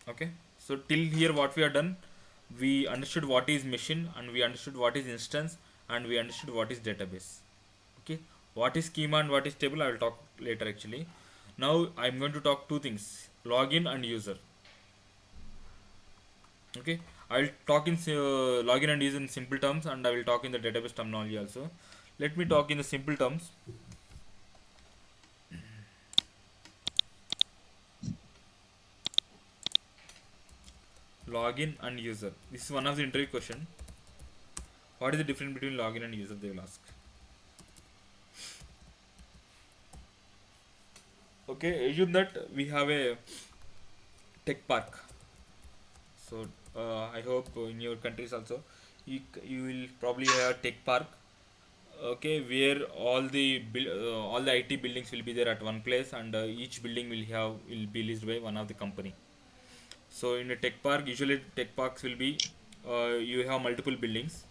Okay, so till here what we have done, we understood what is machine and we understood what is instance and we understood what is database. Okay, what is schema and what is table I will talk later actually. Now I'm going to talk two things, login and user. Okay, I'll talk in login and user in simple terms and I will talk in the database terminology also. Let me talk in the simple terms. Login and user, this is one of the interview question. What is the difference between login and user, they will ask. Okay, assume that we have a tech park. So I hope in your countries also you will probably have tech park. Okay, where all the IT buildings will be there at one place and each building will be leased by one of the company. So in a tech park, usually tech parks will be you have multiple buildings.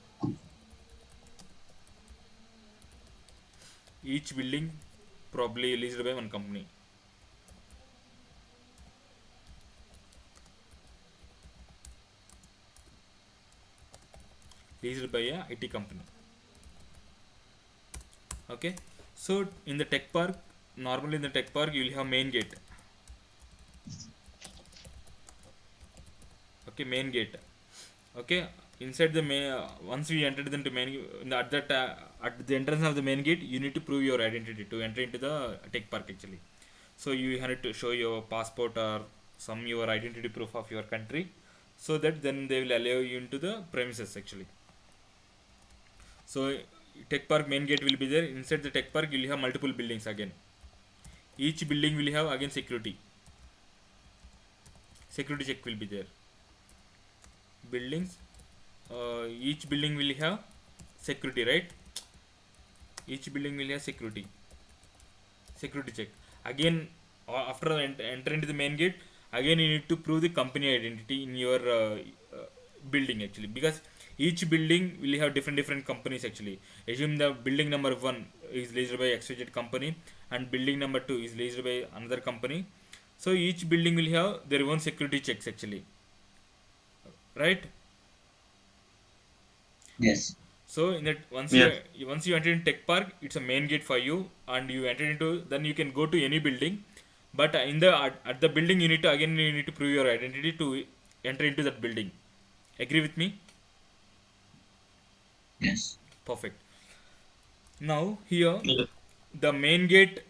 Each building probably leased by one company. Leased by a IT company. Okay, so in the tech park, normally in the tech park you will have main gate. Okay, main gate. Okay, inside the main, once we entered into main, at the entrance of the main gate, you need to prove your identity to enter into the tech park actually. So you have to show your passport or some your identity proof of your country, so that then they will allow you into the premises actually. So tech park main gate will be there. Inside the tech park, you will have multiple buildings again. Each building will have again security. Security check will be there. Buildings, each building will have security, right? Each building will have security check again. After enter into the main gate, again you need to prove the company identity in your building actually, because each building will have different companies actually. Assume the building number 1 is leased by XYZ company and building number 2 is leased by another company. So each building will have their own security checks actually, right? Yes. So in that Yes. once you enter in tech park, it's a main gate for you, and you enter into, then you can go to any building, but in the at the building you need to prove your identity to enter into that building. Agree with me? Yes. Perfect. Now here Yes. the main gate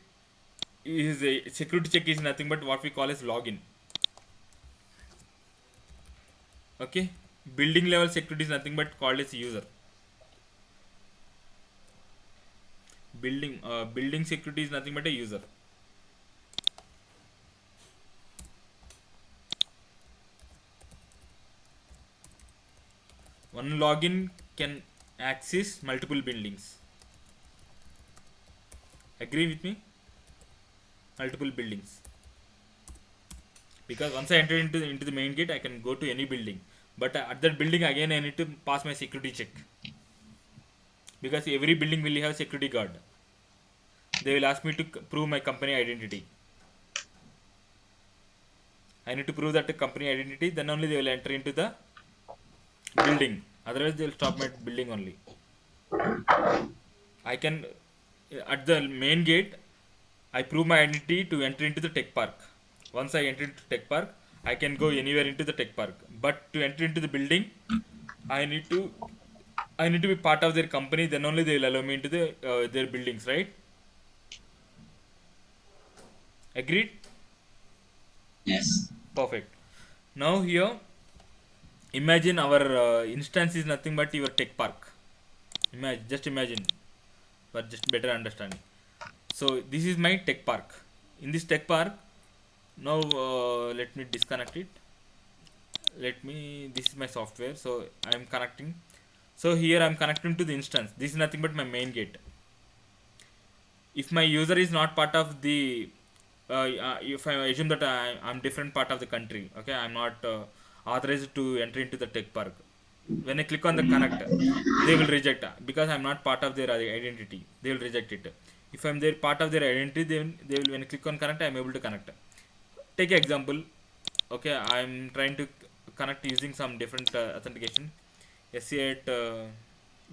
is a security check is nothing but what we call as login. Okay, building level security is nothing but called as user. Building security is nothing but a user. One login can access multiple buildings. Agree with me? Multiple buildings. because once I enter into the main gate, I can go to any building. But at that building again, I need to pass my security check, because every building will have security guard. They will ask me to prove my company identity. I need to prove that company identity, then only they will enter into the building. Otherwise, they will stop my building only. I can, at the main gate, I prove my identity to enter into the tech park. Once I enter into tech park, I can go anywhere into the tech park. But to enter into the building, I need to I need to be part of their company. Then only they will allow me into their buildings, right? Agreed? Yes. Perfect. Now here, imagine our instance is nothing but your tech park. Just imagine, for just better understanding. So this is my tech park. In this tech park, now let me disconnect it. This is my software. So I am connecting. So here I am connecting to the instance. This is nothing but my main gate. If my user is not part of the if I assume that I'm different part of the country, okay, I'm not authorized to enter into the tech park. When I click on the connect, they will reject because I'm not part of their identity. They will reject it. If I'm their part of their identity, they will when I click on connect, I'm able to connect. Take an example. Okay, I'm trying to connect using some different authentication. SC8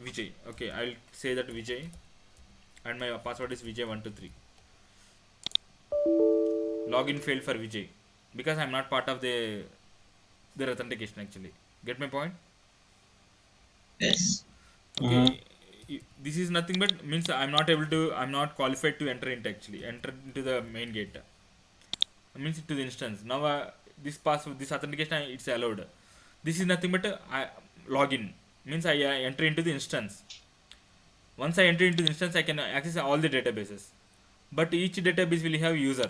Vijay. Okay, I'll say that Vijay, and my password is Vijay123. Login failed for Vijay because I'm not part of their authentication actually. Get my point? Yes. Okay. This is nothing but means I'm not qualified to enter into the main gate. Means to the instance. Now this authentication it's allowed. This is nothing but login means I enter into the instance. Once I enter into the instance, I can access all the databases, but each database will have user.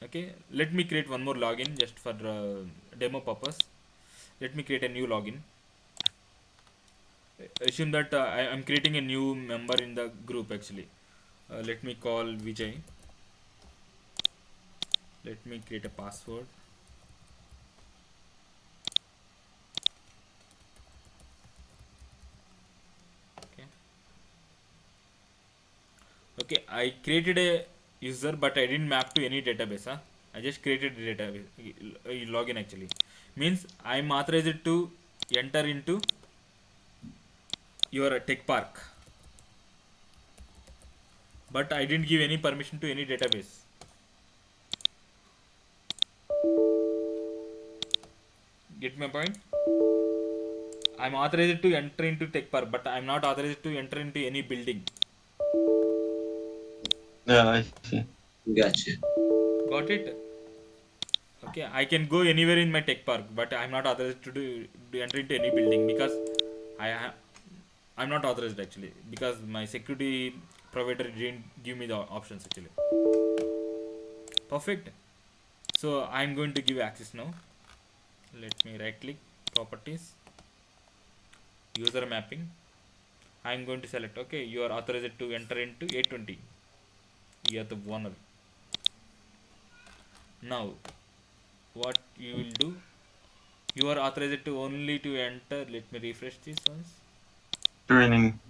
Okay, let me create one more login just for demo purpose. Let me create a new login. Assume that I am creating a new member in the group actually. Let me call Vijay. Let me create a password. Okay, I created a user, but I didn't map to any database. I just created a database login actually. Means I'm authorized to enter into your tech park, but I didn't give any permission to any database. Get my point? I'm authorized to enter into tech park, but I'm not authorized to enter into any building. Yeah, I see. Gotcha. Got it? Okay, I can go anywhere in my tech park, but I'm not authorized to enter into any building because I'm not authorized actually because my security provider didn't give me the options actually. Perfect. So I'm going to give access now. Let me right click properties, user mapping. I'm going to select okay, you are authorized to enter into 820. You are the owner. Now what you will do, you are authorized to only to enter. Let me refresh this once. Training.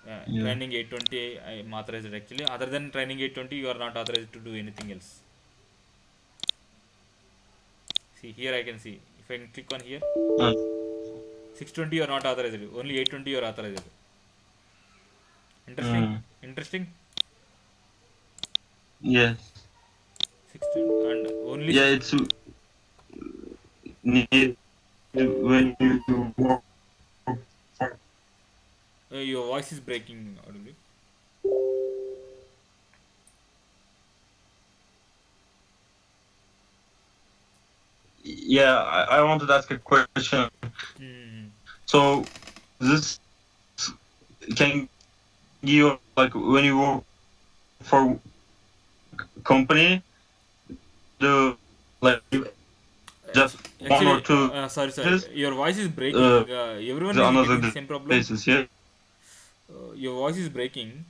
Training 820 I am authorized actually. Other than training 820 you are not authorized to do anything else. See here I can see if I can click on here 620 you are not authorized, only 820 you are authorized. Interesting. Yes. 620 and only Yeah, it's need when you work. your voice is breaking audibly. Yeah, I wanted to ask a question. So this can give like when you work for company, the like just Actually, one or two. sorry, Just, your voice is breaking. Everyone is getting the same problem. Basis, yeah. Your voice is breaking.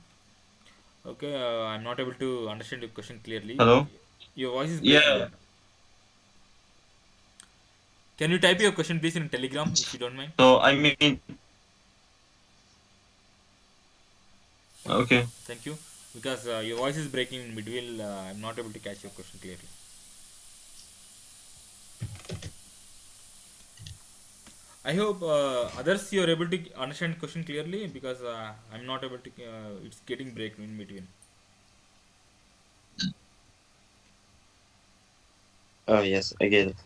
Okay, I'm not able to understand your question clearly. Hello. Your voice is breaking. Yeah. Can you type your question please in Telegram if you don't mind? So I mean, okay. Thank you. Because your voice is breaking in between. I'm not able to catch your question clearly. I hope others you are able to understand question clearly because I'm not able to. It's getting break in between. Oh yes, I get it.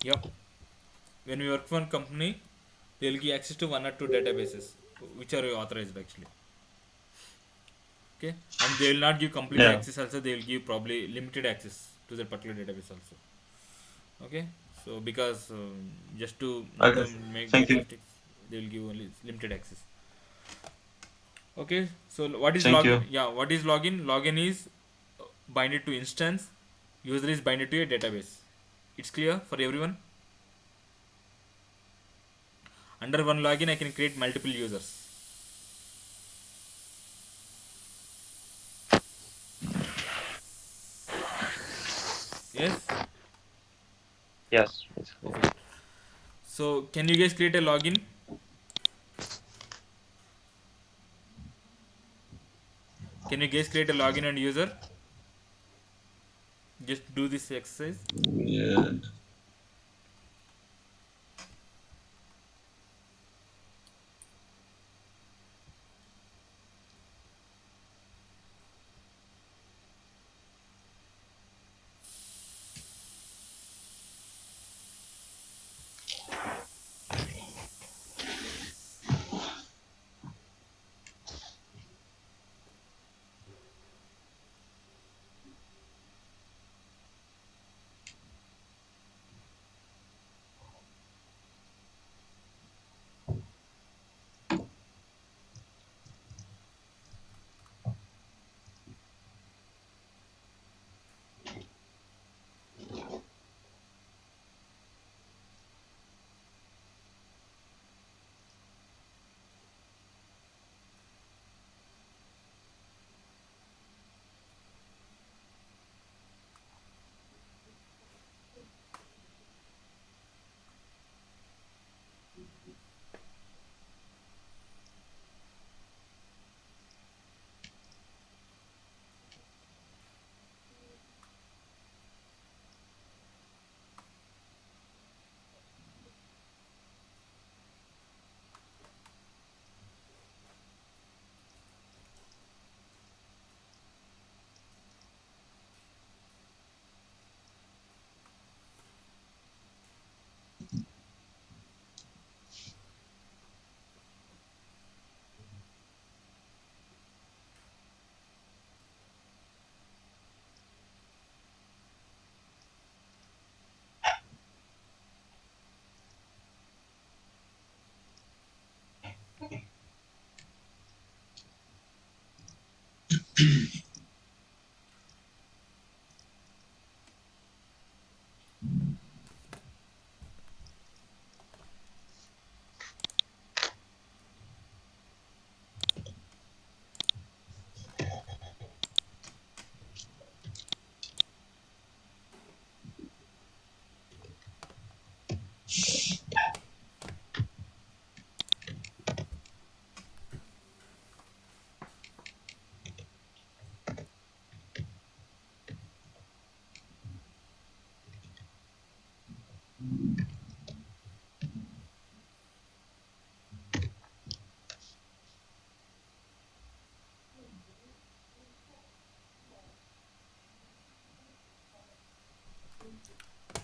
Yep. When we work for a company, they'll give access to one or two databases, which are authorized actually. Okay, and they will not give complete Yeah. access. Also, they will give probably limited access to that particular database also. Okay, so because just to not to Okay. make Thank big you. mistakes, they will give only limited access. Okay, so what is Thank login? you. Yeah, what is login? Login is binded to instance. User is binded to a database. It's clear for everyone. Under one login, I can create multiple users. Yes. Yes, it's clear. Okay. So can you guys create a login? Can you guys create a login and user? Just do this exercise. Yeah.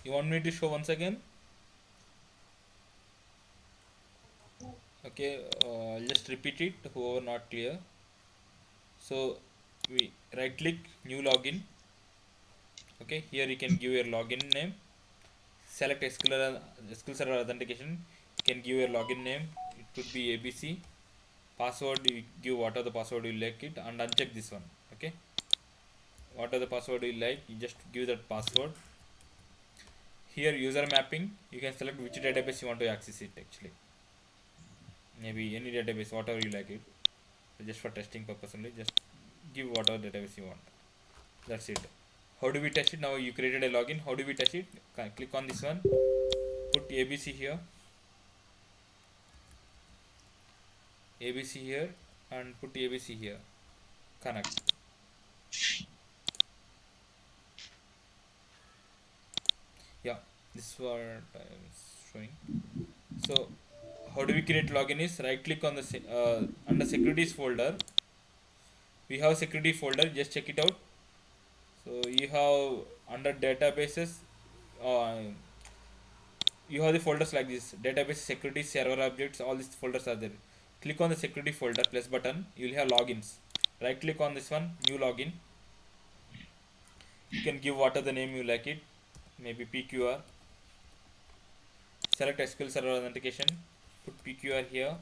You want me to show once again? Okay, I'll just repeat it, whoever not clear. So we right click, new login. Okay, here you can give your login name. Select SQL Server Authentication. You can give your login name. It could be ABC. Password, you give whatever the password you like it, and uncheck this one. Okay, whatever the password you like, you just give that password. Here user mapping, you can select which database you want to access it actually. Maybe any database, whatever you like it. So just for testing purpose only, just give whatever database you want. That's it. How do we test it? Now you created a login. How do we test it? Click on this one. Put ABC here. ABC here, and put ABC here. Connect. Yeah, this is what I'm showing. So how do we create login is right click on the under securities folder. We have security folder, just check it out. So you have under databases, uh, you have the folders like this: database, security, server objects. All these folders are there. Click on the security folder, plus button. You will have logins. Right click on this one, new login. You can give whatever the name you like it, maybe PQR. Select SQL Server Authentication. Put PQR here.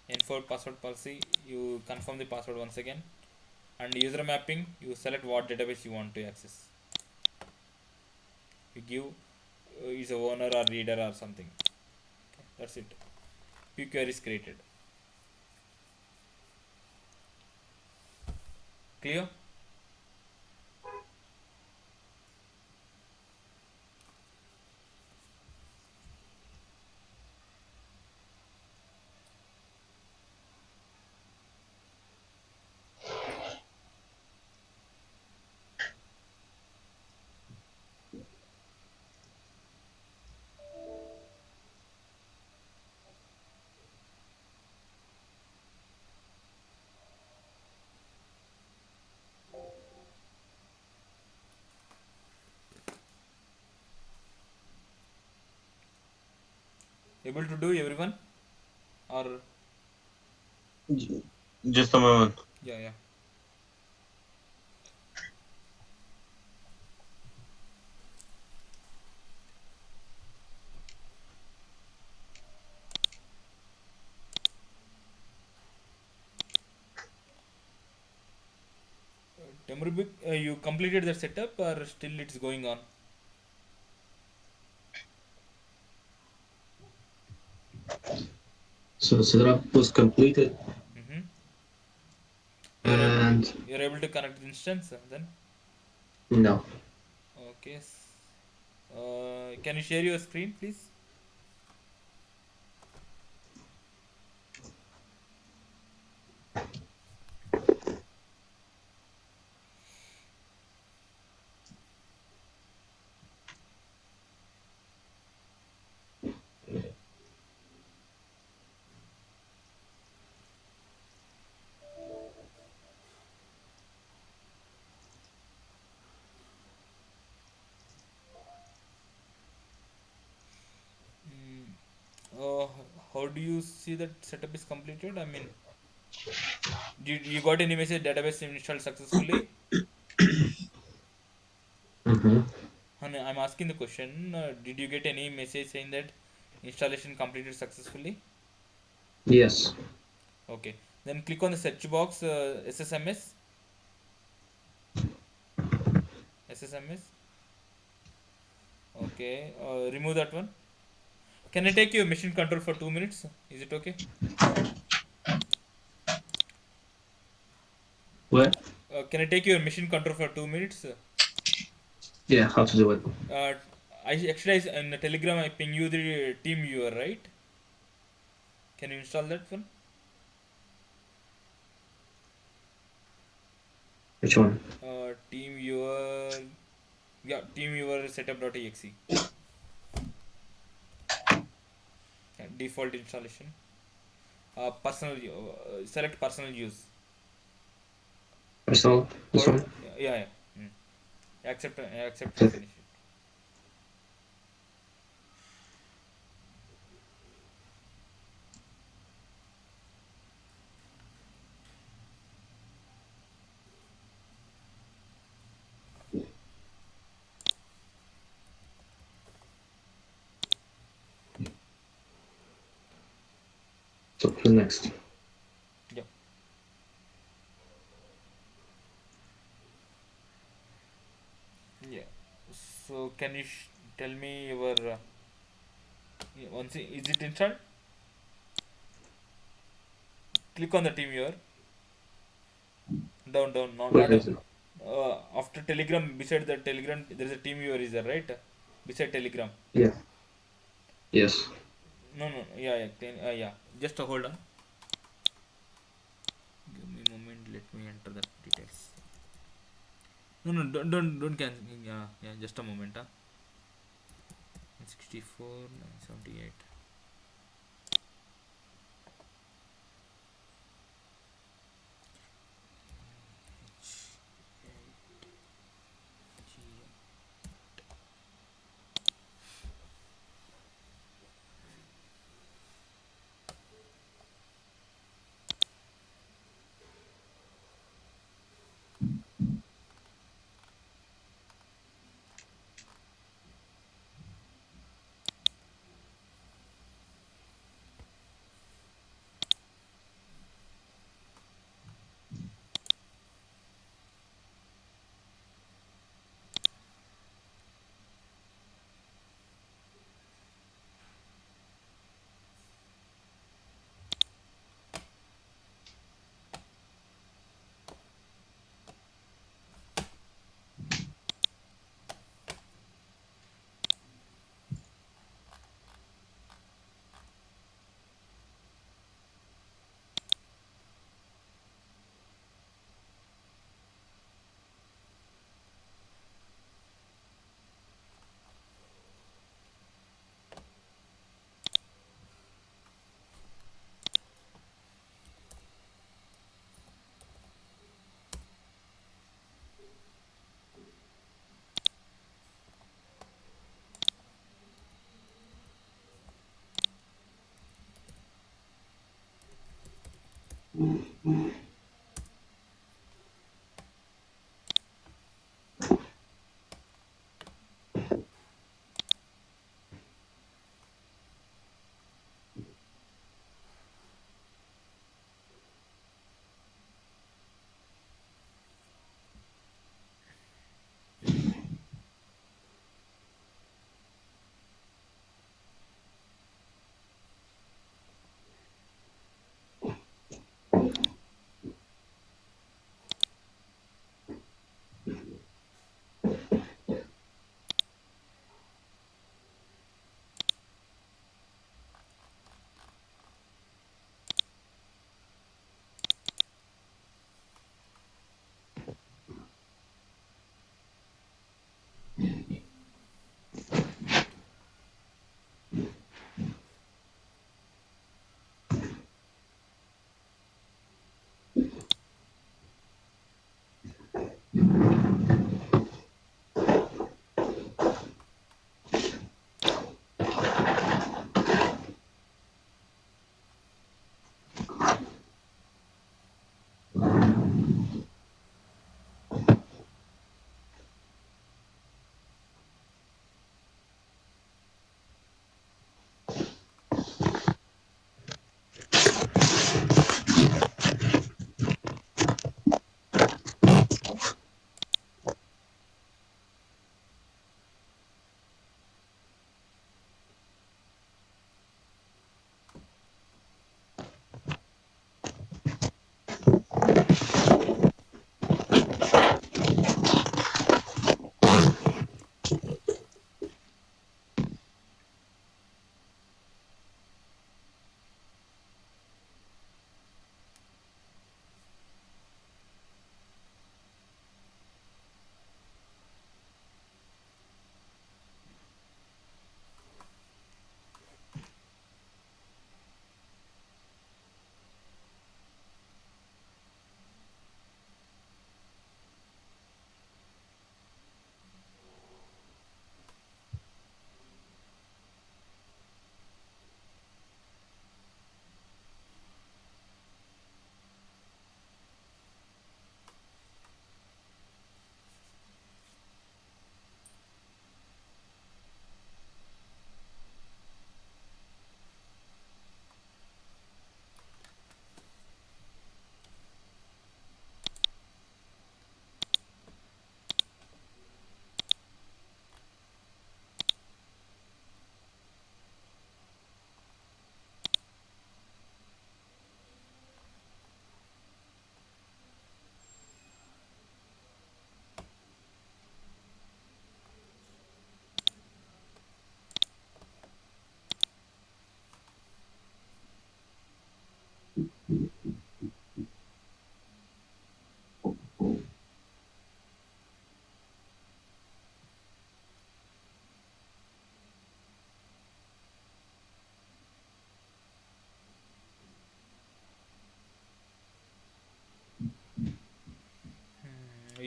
Enforce password policy. You confirm the password once again. And user mapping, you select what database you want to access. You give is a owner or reader or something. Okay, that's it. PQR is created. Clear? Able to do everyone? Or Just a moment. yeah. Temrubik, you completed the setup or still it's going on? So setup was completed, Mm-hmm. and You're able to connect the instance then? no. Okay. Can you share your screen, please? Uh, how do you see that setup is completed? I mean, did you got any message database installed successfully? Mm-hmm. I'm asking the question. Did you get any message saying that installation completed successfully? Yes. Okay. Then click on the search box, SSMS. SSMS. Okay. Remove that one. Can I take your machine control for 2 minutes? Is it okay? What? Can I take your machine control for 2 minutes? Yeah, how to do it? Uh, in the Telegram I ping you the team viewer, right? Can you install that one? Which one? Team viewer. Yeah, team viewer setup.exe. Yeah, default installation. Select personal use. Personal? This Or one? yeah. Accept and finish it. So the next. Yeah. Yeah. So can you tell me your once is it installed? Click on the team viewer. Down, down, not Where down. is it? After Telegram, beside the Telegram, there is a team viewer. Is there right? Beside Telegram. Yeah. Yes. No, no, yeah, yeah, yeah. Just hold on. Give me a moment. Let me enter the details. No, no, don't cancel. Yeah, yeah. Just a moment. 64, 978.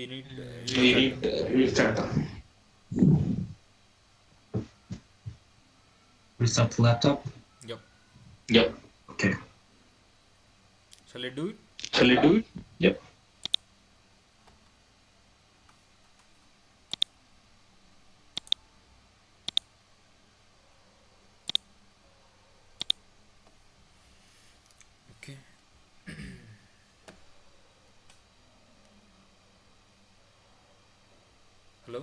you need We restart. need restart. Restart the laptop. Yep. Yep. Okay. Shall I do it? Shall I do it? Yep. Okay. Hello.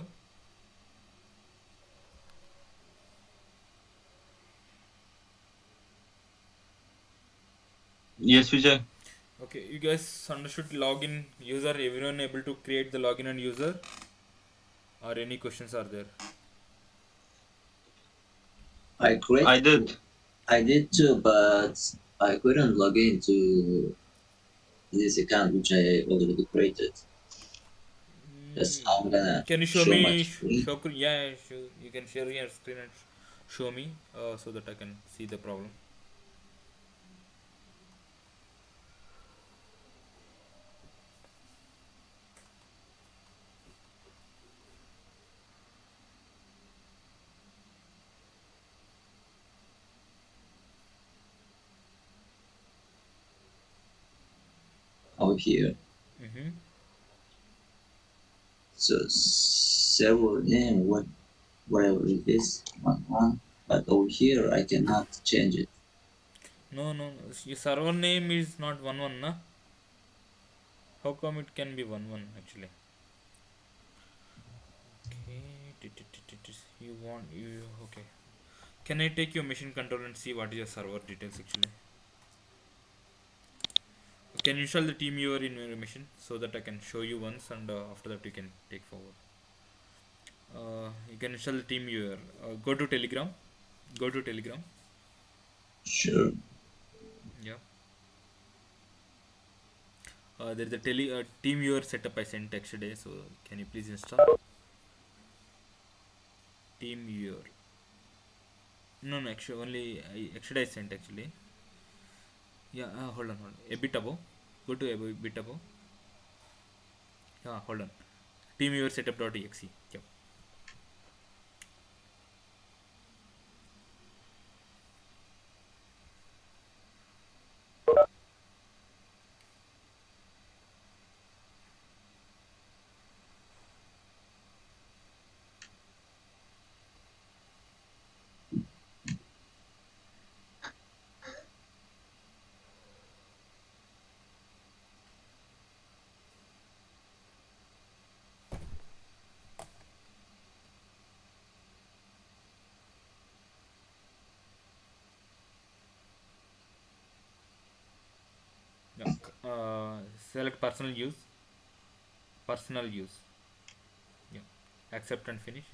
Yes, Vijay. Okay, you guys understood login user. Everyone able to create the login and user, or any questions are there? I create. I did. I did too, but I couldn't log into this account which I already created. Just I'm gonna Can you show show my me? screen. Yeah, show, you can share your screen and show me, so that I can see the problem. Over here. Mm-hmm. So server name, whatever it is, one. But over here I cannot change it. No, no, no. Your server name is not 11, na? How come it can be 11 actually? Okay. You want you okay? Can I take your machine control and see what is your server details actually? Can you install the team viewer in your machine so that I can show you once, and after that you can take forward. You can install the team viewer. Go to Telegram. Go to Telegram. Sure. Yeah. There is a team viewer setup I sent yesterday. So can you please install team viewer? No, no. Actually, yesterday I sent actually. Yeah. Hold on, hold on. A bit above. Go to a bit above. Yeah. Hold on. Team viewer setup.exe. Yep. Yeah. Select personal use. Personal use. Yeah. Accept and finish.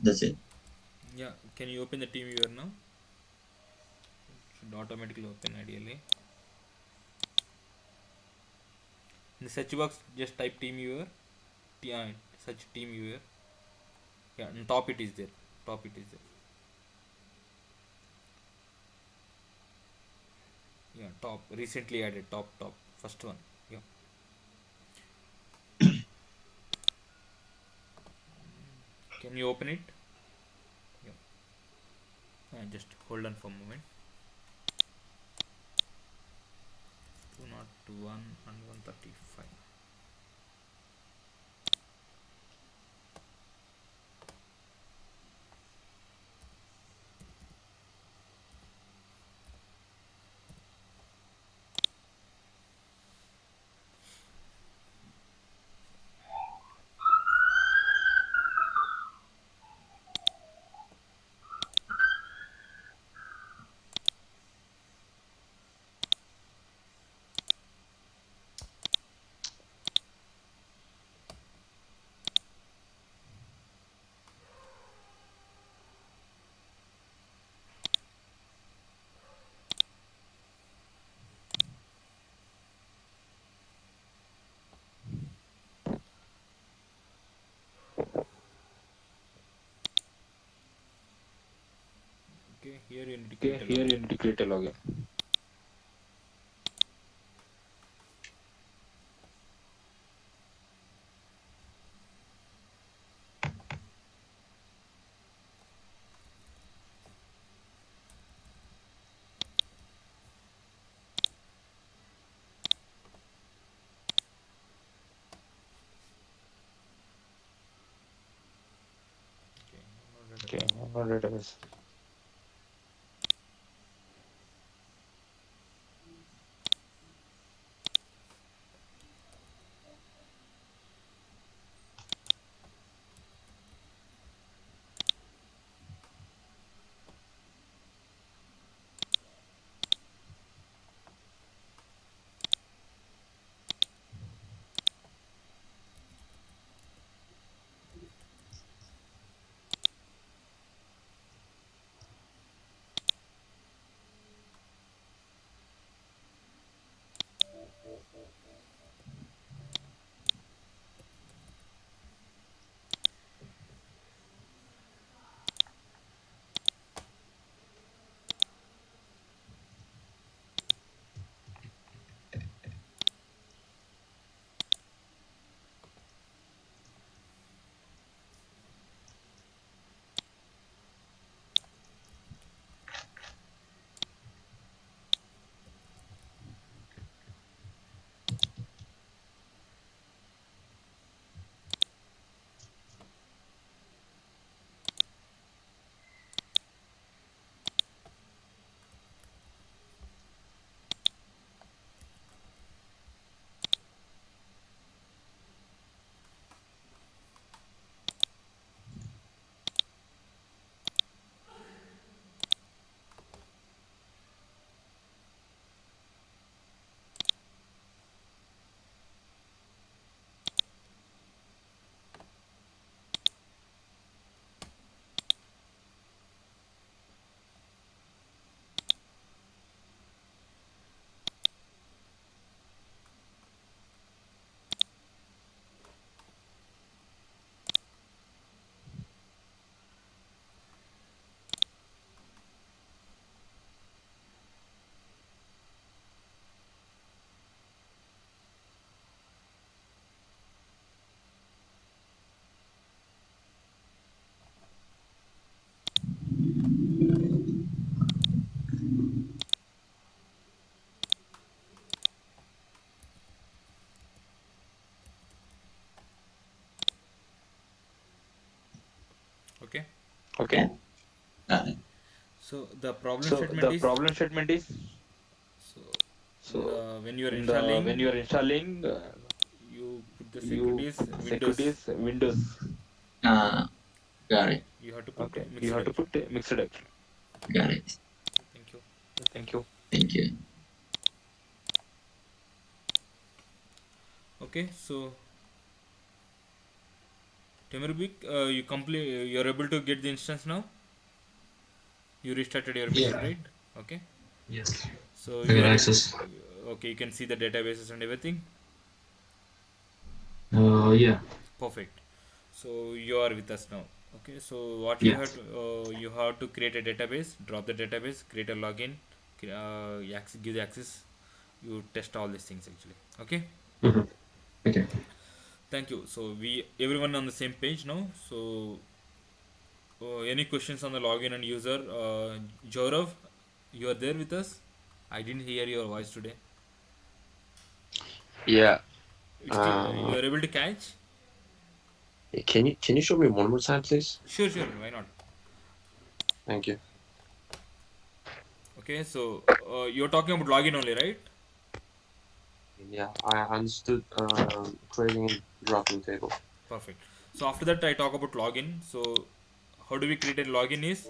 That's it. Yeah. Can you open the team viewer now? Should automatically open ideally. In the search box, just type team viewer. Search team viewer. Yeah, on top it is there. Top it is there. Yeah, top. Recently added. Top. First one. Yeah. Can you open it? Yeah. Just hold on for a moment. 201 and 135. Here you need to Okay, create a here login. you need to create a login. Okay, Okay, no database. okay. Okay. Got it. So the problem So statement the is, problem statement is, so in so when you are in the when installing, you are installing, you put the you securities Windows. securities Windows. Uh, got it. You have to put Okay, you mixed have to actually. put a mixed actually. Got it. Thank you. Thank you. Thank you. Okay, so Temerbik, you complete. You're able to get the instance now. You restarted your machine, Yeah. right? Okay. Yes. So I you got are access. okay. You can see the databases and everything. Yeah. Perfect. So you are with us now. Okay. So what Yeah. you have to create a database, drop the database, create a login, give the access. You test all these things actually. Okay. Mm-hmm. Okay. Thank you. So we everyone on the same page now. So any questions on the login and user? Jorav, you are there with us. I didn't hear your voice today. Yeah. It's clear. You are able to catch. Can you show me one more time, please? Sure, sure. Why not? Thank you. Okay. So you're talking about login only, right? Yeah, I understood creating and dropping table. Perfect. So after that, I talk about login. So how do we create a login is,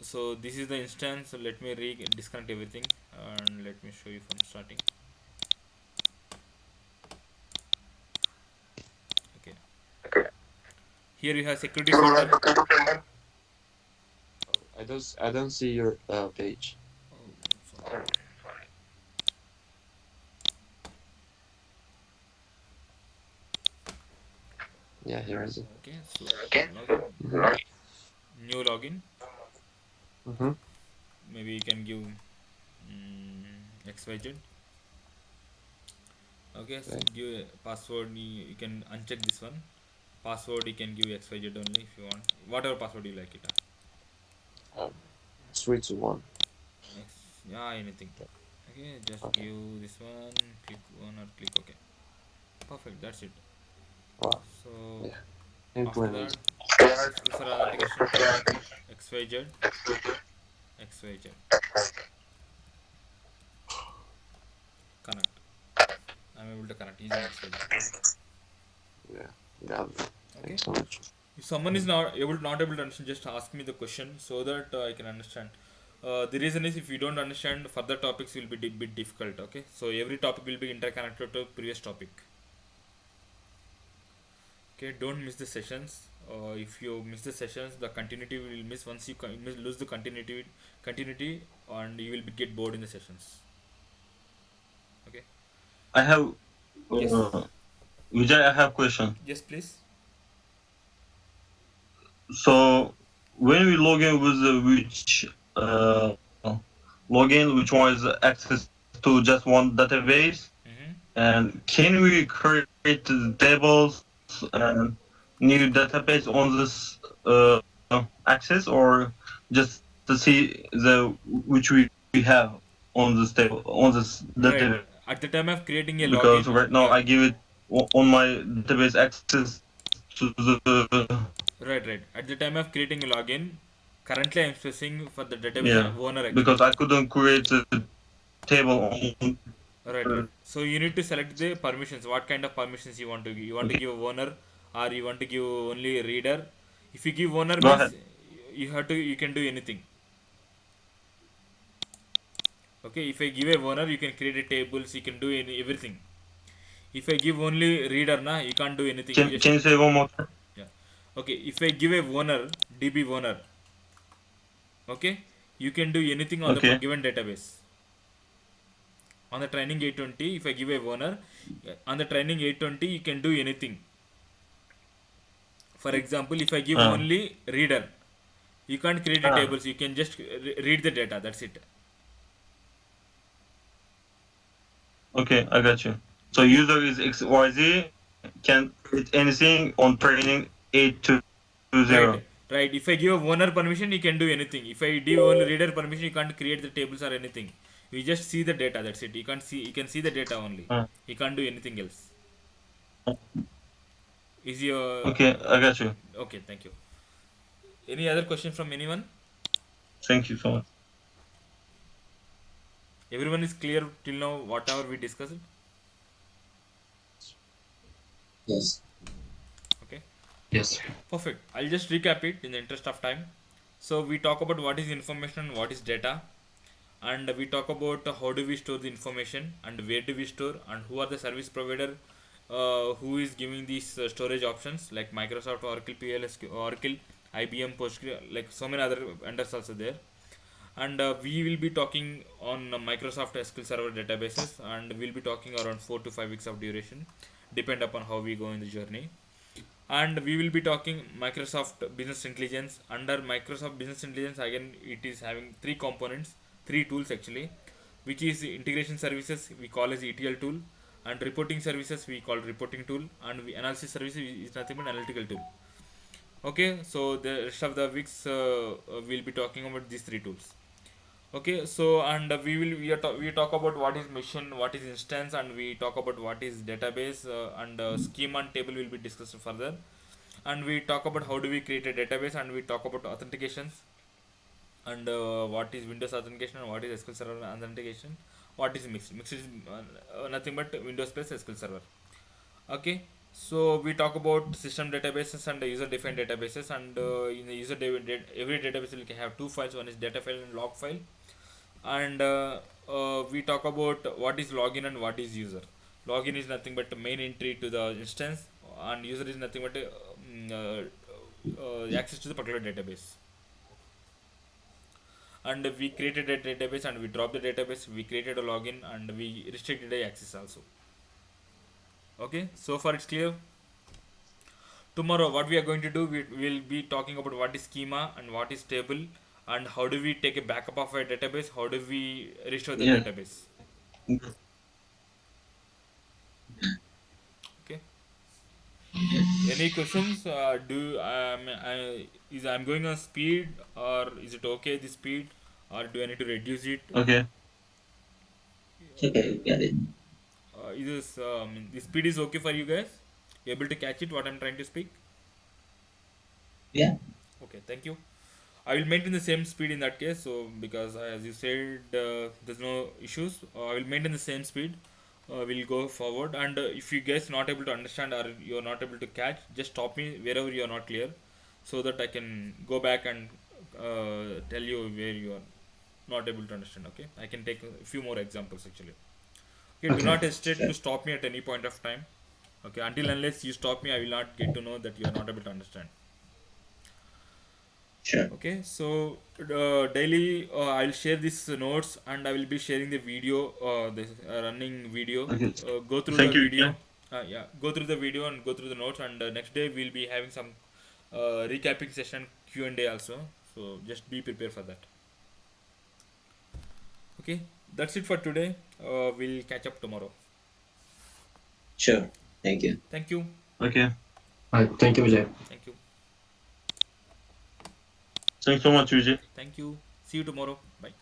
so this is the instance. So let me disconnect everything and let me show you from starting. Okay. Here you have security folder. I don't see your page. Oh, sorry. Yeah, here is it. Okay. So login. Mhm. New login. Mm-hmm. Maybe you can give XYZ. Okay, so Okay. give a password. You can uncheck this one. Password you can give XYZ only if you want. Whatever password you like it. 3 to 1. Yeah, anything. Okay, just Okay. give this one. Click one or click OK. Perfect. That's it. Wow. So Yeah. after that, Implement. skill for authentication. XYZ. XYZ. Connect. I'm able to connect using XYZ. Yeah. Got it. Okay. Thanks so much. If someone is not able to understand, just ask me the question so that I can understand. The reason is if you don't understand, further topics will be bit difficult. Okay, so every topic will be interconnected to previous topic. Okay, don't miss the sessions. If you miss the sessions, the continuity will miss. Once you lose the continuity, and you will get bored in the sessions. Okay. I have, Yes. Vijay, I have question. Yes, please. So when we log in with which login, which one is access to just one database, Mm-hmm. and can we create the tables and new database on this access, or just to see the which we have on this table on this Right. database? At the time of creating a Because login, right now yeah. I give it on my database access to the Right. At the time of creating a login, currently I'm specifying for the database yeah, owner because actually. I couldn't create a table on. Right. So you need to select the permissions. What kind of permissions you want to give? You want to Okay, give owner, or you want to give only reader? If you give owner go means ahead. you can do anything. Okay. If I give a owner, you can create a tables. You can do everything. If I give only reader, na, you can't do anything. You just Can you say one more time? yeah. Okay. If I give a owner, DB owner, okay, you can do anything on the Okay. given database. On the training 820, if I give a owner, on the training 820, you can do anything. For example, if I give Uh, only reader, you can't create a ah, tables. You can just read the data. That's it. okay, I got you. So Okay. user is XYZ can create anything on training 820. Right. If I give a owner permission, you can do anything. If I give only reader permission, you can't create the tables or anything. You just see the data. That's it. You can't see. You can see the data only. Uh, You can't do anything else. Is your okay, I got you. okay? Thank you. Any other question from anyone? Thank you so much. Everyone is clear till now. Whatever we discussed. Yes. Okay. Yes. Perfect. I'll just recap it in the interest of time. So we talk about what is information and what is data, and we talk about how do we store the information and where do we store and who are the service provider who is giving these storage options like Microsoft, Oracle, Oracle, IBM, Postgre, like so many other vendors also there. And we will be talking on Microsoft SQL Server databases, and we'll be talking around 4 to 5 weeks of duration, depend upon how we go in the journey. And we will be talking Microsoft Business Intelligence. Under Microsoft Business Intelligence, again it is having three components, three tools actually, which is integration services we call as ETL tool, and reporting services we call reporting tool, and analysis services is nothing but analytical tool. Okay, so the rest of the weeks we'll be talking about these three tools. Okay, so and we talk about what is mission, what is instance, and we talk about what is database, and schema and table will be discussed further. And we talk about how do we create a database, and we talk about authentications, and what is Windows authentication and what is SQL Server authentication. What is mixed? Mixed is nothing but Windows plus SQL Server. Okay, so we talk about system databases and user defined databases, and in the every database will have two files. One is data file and log file. And we talk about what is login and what is user. Login is nothing but the main entry to the instance, and user is nothing but access to the particular database. And we created a database and we dropped the database, we created a login, and we restricted the access also. Okay, so far it's clear. Tomorrow what we are going to do, we will be talking about what is schema and what is table, and how do we take a backup of a database, how do we restore the Yeah. database. Okay, any questions? Is I'm going on speed, or is it okay the speed, or do I need to reduce it? Okay. It's okay, get it. Is this the speed is okay for you guys? You able to catch it? What I'm trying to speak? Yeah, Okay, thank you. I will maintain the same speed in that case. So because as you said, there's no issues. I will maintain the same speed. We'll go forward. And if you guys not able to understand or you're not able to catch, just stop me wherever you are not clear, so that I can go back and tell you where you are not able to understand. Okay, I can take a few more examples actually. Okay, do Okay. not hesitate Sure. to stop me at any point of time. Okay, until unless you stop me, I will not get to know that you are not able to understand. Sure. Okay, so daily I'll share these notes, and I will be sharing the video, the running video. Okay. Go through Thank the you. video. Yeah, go through the video and go through the notes, and next day we'll be having some recapping session, Q&A also. So just be prepared for that. Okay, that's it for today. We'll catch up tomorrow. Sure. Thank you. Thank you. Okay. All right. Thank you, Vijay. Thank you. Thanks so much, Vijay. Thank you. See you tomorrow. Bye.